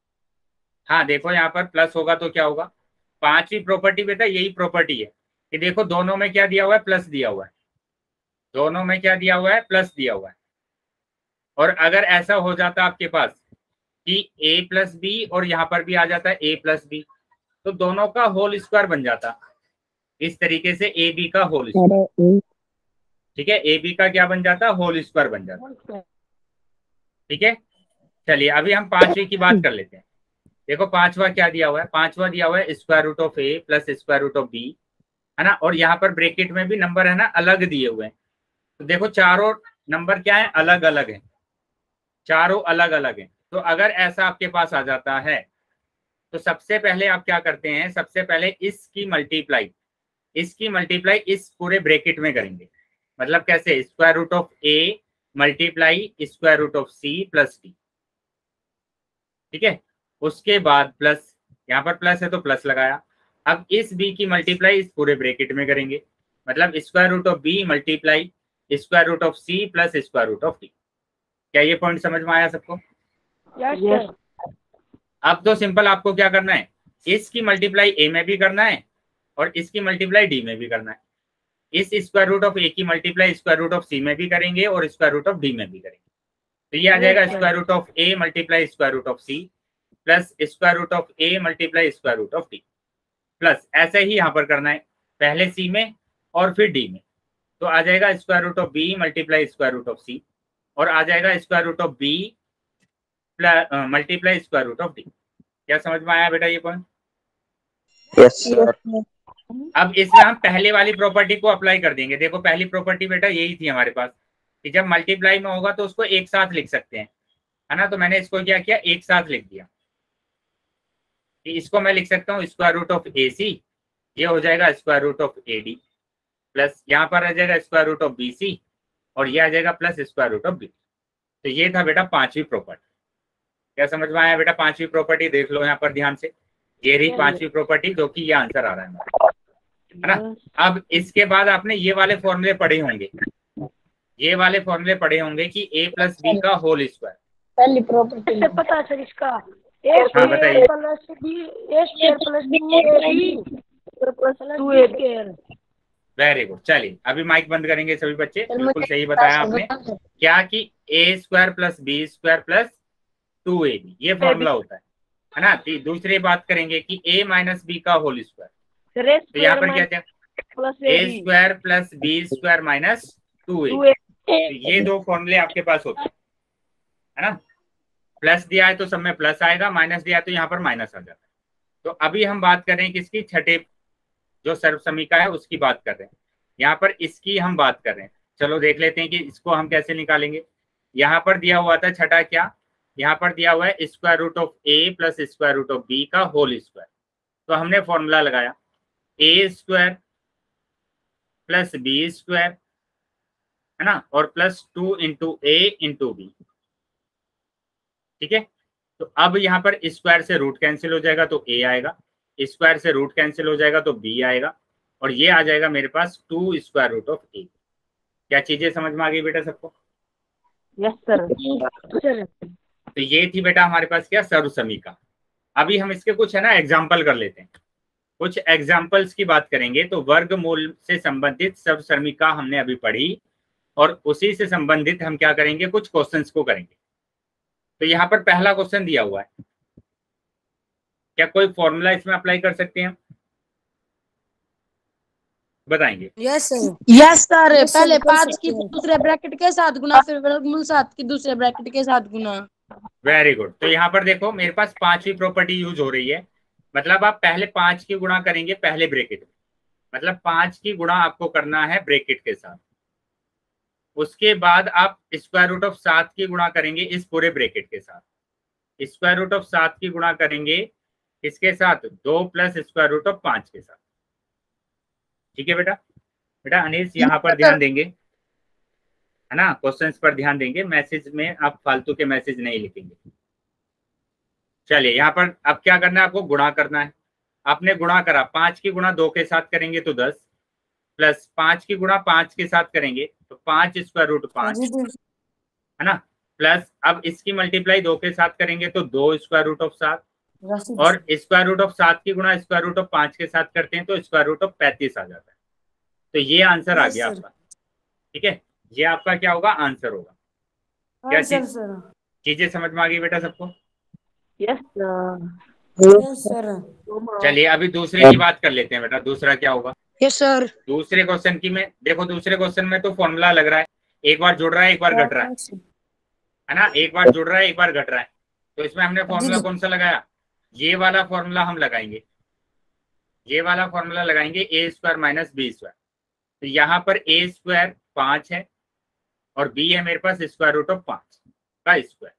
[SPEAKER 2] हाँ देखो यहाँ पर प्लस होगा तो क्या होगा? पांचवी प्रॉपर्टी बेटा यही प्रॉपर्टी है कि देखो दोनों में क्या दिया हुआ है? प्लस दिया हुआ है। दोनों में क्या दिया हुआ है? प्लस दिया हुआ है। और अगर ऐसा हो जाता आपके पास कि a प्लस बी और यहाँ पर भी आ जाता है a प्लस बी, तो दोनों का होल स्क्वायर बन जाता। इस तरीके से ए बी का होल स्क्वायर, ठीक है? ए बी का क्या बन जाता? होल स्क्वायर बन जाता, ठीक है? चलिए अभी हम पांचवी की बात कर लेते हैं। देखो पांचवा क्या दिया हुआ है? पांचवा दिया हुआ है square root of a plus square root of B, है ना? और यहाँ पर ब्रैकेट में भी नंबर है ना अलग दिए हुए हैं। तो देखो चारों नंबर क्या है? अलग अलग है, चारों अलग अलग है। तो अगर ऐसा आपके पास आ जाता है तो सबसे पहले आप क्या करते हैं? सबसे पहले इसकी मल्टीप्लाई इस पूरे ब्रैकेट में करेंगे। मतलब कैसे? Square root of a multiply square root of c plus d, ठीक है? उसके बाद प्लस, यहाँ पर प्लस है तो प्लस लगाया। अब इस बी की मल्टीप्लाई इस पूरे ब्रैकेट में करेंगे, मतलब square root of B multiply square root of c plus square root of D. क्या ये पॉइंट समझ में आया सबको?
[SPEAKER 1] यस।
[SPEAKER 2] अब तो सिंपल आपको क्या करना है? इसकी मल्टीप्लाई ए में भी करना है और इसकी मल्टीप्लाई डी में भी करना है। इस स्क्वायर रूट ऑफ ए की मल्टीप्लाई स्क्वायर रूट ऑफ सी में भी करेंगे और स्क्वायर रूट ऑफ डी में भी करेंगे। तो ये आ जाएगा square root of a multiply square root of c plus square root of a multiply square root of d plus, ऐसे ही यहाँ पर करना है पहले सी में और फिर डी में। तो आ जाएगा square root of B multiply square root of C, और आ जाएगा square root of B multiply square root of D. क्या समझ में आया बेटा ये पॉइंट?
[SPEAKER 5] Yes sir.
[SPEAKER 2] अब इसमें हम पहले वाली प्रॉपर्टी को अप्लाई कर देंगे। देखो पहली प्रॉपर्टी बेटा यही थी हमारे पास कि जब मल्टीप्लाई में होगा तो उसको एक साथ लिख सकते हैं, है ना। तो मैंने इसको क्या किया, एक साथ लिख दिया कि इसको मैं लिख सकता हूँ square root of a c, ये हो जाएगा square root of a d, plus यहाँ पर आ जाएगा square root of b c, और ये आ जाएगा plus square root of b. तो ये था बेटा पांचवी प्रॉपर्टी। क्या समझ में आया बेटा? पांचवी प्रॉपर्टी देख लो यहाँ पर ध्यान से, ये रही पांचवी प्रॉपर्टी जो कि ये आंसर आ रहा है ना। अब इसके बाद आपने ये वाले फॉर्मूले पढ़े होंगे, ये वाले फॉर्मूले पढ़े होंगे कि a प्लस बी का होल स्क्वायर।
[SPEAKER 1] पहली प्रॉपर्टी पता है सर इसका,
[SPEAKER 2] हाँ बताइए।
[SPEAKER 1] प्लस बी ए स्क्वायर प्लस टू ए स्क्वायर।
[SPEAKER 2] Very good. चलिए अभी माइक बंद करेंगे सभी बच्चे। बिल्कुल सही बताया आपने, क्या कि A square plus B square plus 2ab, ये फॉर्मूला होता है ना। दूसरी बात करेंगे कि a माइनस बी का होल स्क्वायर, तो यहाँ पर क्या था, A square plus B square minus 2ab। तो ये दो फॉर्मूले आपके पास होते हैं, है ना। प्लस दिया है तो सब में प्लस आएगा, माइनस दिया है तो यहाँ पर माइनस आ जाता है। तो अभी हम बात कर रहे हैं किसकी, छठे जो सर्वसमीका है उसकी बात कर रहे हैं। यहाँ पर इसकी हम बात कर रहे हैं। चलो देख लेते हैं कि इसको हम कैसे निकालेंगे। यहाँ पर दिया हुआ था छठा, क्या यहाँ पर दिया हुआ है square root of a plus square root of b का होल स्क्वायर। तो हमने फॉर्मूला लगाया a square plus B square, है ना, और plus 2 into a into b. ठीक है। तो अब यहाँ पर स्क्वायर से रूट कैंसिल हो जाएगा तो ए आएगा, स्क्वायर से रूट कैंसिल हो जाएगा तो बी आएगा, और ये आ जाएगा मेरे पास 2 स्क्वायर रूट ऑफ ए। क्या चीजें समझ में आ गई बेटा सबको?
[SPEAKER 3] Yes sir.
[SPEAKER 2] तो ये थी बेटा हमारे पास क्या, सर्वसमीका। अभी हम इसके कुछ है ना एग्जाम्पल कर लेते हैं, कुछ एग्जाम्पल्स की बात करेंगे। तो वर्गमूल से संबंधित सर्वसमीका हमने अभी पढ़ी, और उसी से संबंधित हम क्या करेंगे, कुछ क्वेश्चंस को करेंगे। तो यहाँ पर पहला क्वेश्चन दिया हुआ है, क्या कोई फॉर्मूला इसमें अप्लाई कर सकते हैं? बताएंगे।
[SPEAKER 1] Yes sir. पहले 5 की दूसरे ब्रैकेट के साथ गुना, फिर वर्गमूल 7 की दूसरे ब्रैकेट के साथ गुना।
[SPEAKER 2] Very good. तो यहाँ पर देखो मेरे पास पांचवी प्रॉपर्टी यूज हो रही है, मतलब आप पहले 5 की गुणा करेंगे पहले ब्रैकेट में, मतलब 5 की गुणा आपको करना है ब्रैकेट के साथ। उसके बाद आप स्क्वायर रूट ऑफ 7 की गुणा करेंगे इस पूरे ब्रैकेट के साथ। स्क्वायर रूट ऑफ 7 की गुणा करेंगे इसके साथ 2 प्लस स्क्वायर रूट ऑफ 5 के साथ। ठीक है बेटा। बेटा अनिश यहाँ पर ध्यान देंगे, है ना, क्वेश्चंस पर ध्यान देंगे, मैसेज में आप फालतू के मैसेज नहीं लिखेंगे। चलिए यहाँ पर अब क्या करना है, आपको गुणा करना है। आपने गुणा करा, 5 की गुणा 2 के साथ करेंगे तो 10, प्लस 5 की गुणा 5 के साथ करेंगे तो 5 स्क्वायर रूट 5, है ना, प्लस अब इसकी मल्टीप्लाई 2 के साथ करेंगे तो 2 स्क्वायर रूट ऑफ 7, और स्क्वायर रूट ऑफ 7 की गुणा स्क्वायर रूट ऑफ 5 के साथ करते हैं तो स्क्वायर रूट ऑफ 35 आ जाता है। तो ये आंसर आ गया आपका। ठीक है, ये आपका क्या होगा, आंसर होगा। क्या चीजें समझ में आ गई बेटा सबको?
[SPEAKER 3] Yes
[SPEAKER 1] sir.
[SPEAKER 2] चलिए अभी दूसरे की बात कर लेते हैं बेटा, दूसरा क्या होगा।
[SPEAKER 1] Yes sir.
[SPEAKER 2] दूसरे क्वेश्चन की में देखो, दूसरे क्वेश्चन में तो फॉर्मूला लग रहा है, एक बार जुड़ रहा है एक बार घट रहा है ना, एक बार जुड़ रहा है एक बार घट रहा है। तो इसमें हमने फॉर्मूला कौन सा लगाया, ये वाला फॉर्मूला हम लगाएंगे, ये वाला फॉर्मूला लगाएंगे ए स्क्वायर माइनस बी स्क्वायर। तो यहाँ पर ए स्क्वायर 5 है और बी है मेरे पास स्क्वायर रूट ऑफ 5 का स्क्वायर।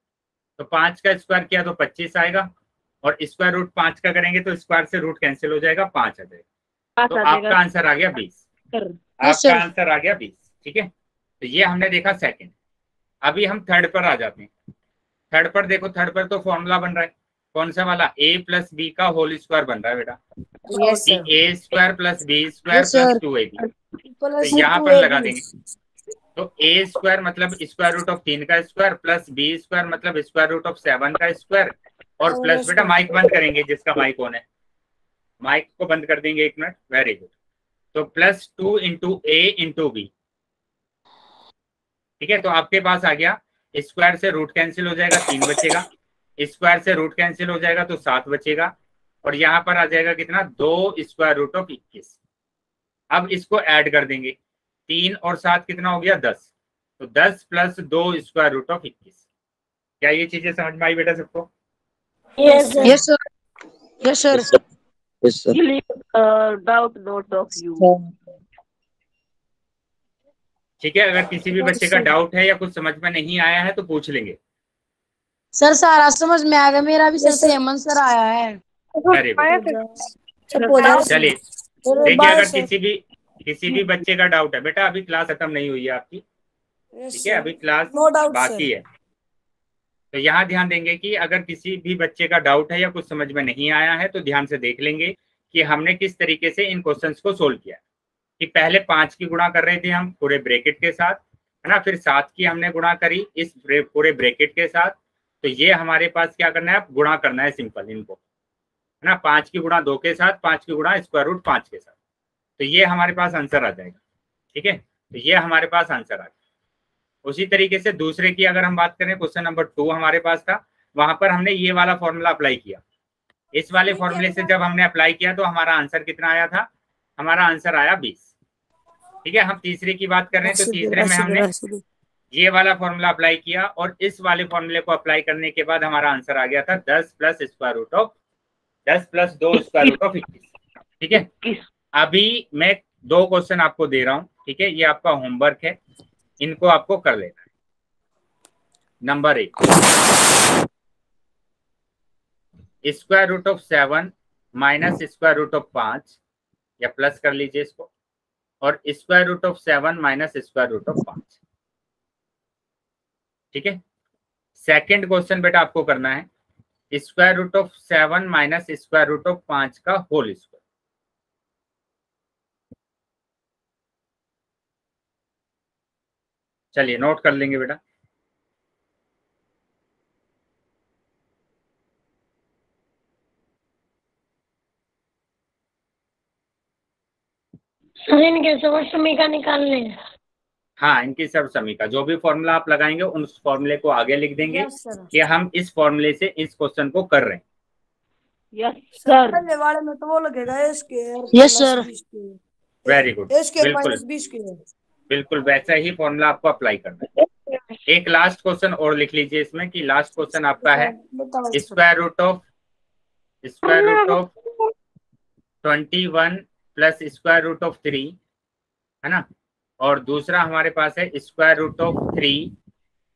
[SPEAKER 2] तो 5 का स्क्वायर किया तो 25 आएगा, और स्क्वायर रूट 5 का करेंगे तो स्क्वायर से रूट कैंसिल हो जाएगा, 5 आ जाएगा। तो आपका आंसर आ गया 20, आपका आंसर आ गया 20। ठीक है, तो ये हमने देखा सेकंड। अभी हम थर्ड पर आ जाते हैं। थर्ड पर देखो, थर्ड पर तो फॉर्मूला बन रहा है कौन सा वाला, ए प्लस बी का होल स्क्वायर बन रहा है बेटा, A square plus B square plus 2ab। तो यहाँ पर लगा देंगे, तो ए स्क्वायर मतलब स्क्वायर रूट ऑफ 3 का स्क्वायर, प्लस बी स्क्वायर मतलब स्क्वायर रूट ऑफ 7 का स्क्वायर, और प्लस बेटा माइक बंद करेंगे, जिसका माइक ऑन है माइक को बंद कर देंगे 1 मिनट। Very good. तो plus 2 into a into b. ठीक है, तो आपके पास आ गया, स्क्वायर से रूट कैंसिल हो जाएगा 3 बचेगा, स्क्वायर से रूट कैंसिल हो जाएगा तो 7 बचेगा, और यहाँ पर आ जाएगा कितना, 2 स्क्वायर रूट ऑफ 21। अब इसको ऐड कर देंगे, 3 और 7 कितना हो गया 10, तो 10 + 2 स्क्वायर रूट ऑफ 21। क्या ये चीजें समझ में आई बेटा सबको?
[SPEAKER 1] Yes sir.
[SPEAKER 4] Yes sir. Yes sir.
[SPEAKER 5] Yes, sir.
[SPEAKER 3] Doubt note of you.
[SPEAKER 2] ठीक है, अगर किसी भी बच्चे का डाउट है या कुछ समझ में नहीं आया है तो पूछ लेंगे।
[SPEAKER 1] सर सारा समझ में आ गया, मेरा भी सर सेम आंसर आया है।
[SPEAKER 2] अरे चलिए, देखिए अगर किसी भी बच्चे का डाउट है, बेटा अभी क्लास खत्म नहीं हुई है आपकी, ठीक है, अभी क्लास बाकी है। तो यहाँ ध्यान देंगे कि अगर किसी भी बच्चे का डाउट है या कुछ समझ में नहीं आया है तो ध्यान से देख लेंगे कि हमने किस तरीके से इन क्वेश्चंस को सोल्व किया। कि पहले 5 की गुणा कर रहे थे हम पूरे ब्रैकेट के साथ, है ना, फिर 7 की हमने गुणा करी इस पूरे ब्रैकेट के साथ। तो ये हमारे पास क्या करना है, गुणा करना है सिंपल इनको, है ना, 5 की गुणा 2 के साथ, 5 की गुणा स्क्वायर रूट 5 के साथ। तो ये हमारे पास आंसर आ जाएगा। ठीक है, तो ये हमारे पास आंसर आ जाएगा। उसी तरीके से दूसरे की अगर हम बात करें, क्वेश्चन नंबर 2 हमारे पास था, वहां पर हमने ये वाला फॉर्मूला अप्लाई किया। इस वाले फॉर्मूले से जब हमने अप्लाई किया तो हमारा आंसर कितना आया था, हमारा आंसर आया 20। ठीक है, हम तीसरे की बात कर रहे हैं तो तीसरे में हमने ये वाला फॉर्मूला अप्लाई किया और इस वाले फॉर्मूले को अप्लाई करने के बाद हमारा आंसर आ गया था 10 + square root of 10 + 2 square root of 21। ठीक है, अभी मैं 2 क्वेश्चन आपको दे रहा हूं, ठीक है, ये आपका होमवर्क है, इनको आपको कर लेना है। Number 1, square root of 7 minus square root of 5, या प्लस कर लीजिए इसको, और square root of 7 minus square root of 5। ठीक है, सेकंड क्वेश्चन बेटा आपको करना है square root of 7 minus square root of 5 का होल स्क्वायर। चलिए नोट कर लेंगे बेटा।
[SPEAKER 1] सर इनके सब समीकरण निकालने हैं।
[SPEAKER 2] हाँ, इनकी सब समीकरण जो भी फॉर्मूला आप लगाएंगे उस फॉर्मूले को आगे लिख देंगे कि हम इस फॉर्मूले से इस क्वेश्चन को कर रहे हैं।
[SPEAKER 3] Yes sir.
[SPEAKER 4] पहले वाले में तो वो लगेगा square.
[SPEAKER 1] Yes sir.
[SPEAKER 2] Very good,
[SPEAKER 4] square
[SPEAKER 2] बिल्कुल बिल्कुल वैसा ही फॉर्मूला आपको अप्लाई करना है। एक लास्ट क्वेश्चन और लिख लीजिए इसमें कि लास्ट क्वेश्चन आपका है square root of 21 plus square root of 3, है ना, और दूसरा हमारे पास है square root of 3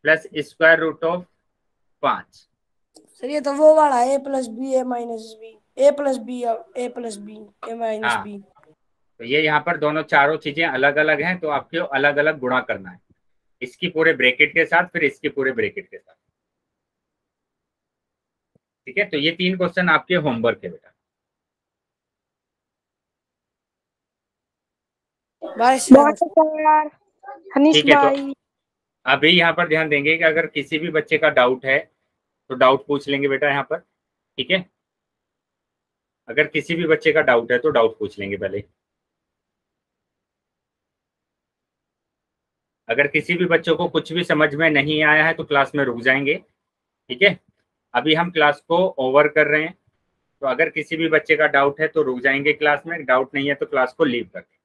[SPEAKER 2] plus square root of 5।
[SPEAKER 4] Sir ये तो वो वाला है a + b a - b a + b a + b a - b।
[SPEAKER 2] तो ये यहाँ पर दोनों चारों चीजें अलग अलग हैं, तो आपको अलग अलग गुणा करना है, इसकी पूरे ब्रैकेट के साथ फिर इसके पूरे ब्रैकेट के साथ। ठीक है, तो ये 3 क्वेश्चन आपके होमवर्क है बेटा। ठीक है, तो अभी यहाँ पर ध्यान देंगे कि अगर किसी भी बच्चे का डाउट है तो डाउट पूछ लेंगे बेटा यहाँ पर। ठीक है, अगर किसी भी बच्चे का डाउट है तो डाउट पूछ लेंगे पहले। अगर किसी भी बच्चों को कुछ भी समझ में नहीं आया है तो क्लास में रुक जाएंगे। ठीक है, अभी हम क्लास को ओवर कर रहे हैं, तो अगर किसी भी बच्चे का डाउट है तो रुक जाएंगे क्लास में, डाउट नहीं है तो क्लास को लीव कर देंगे।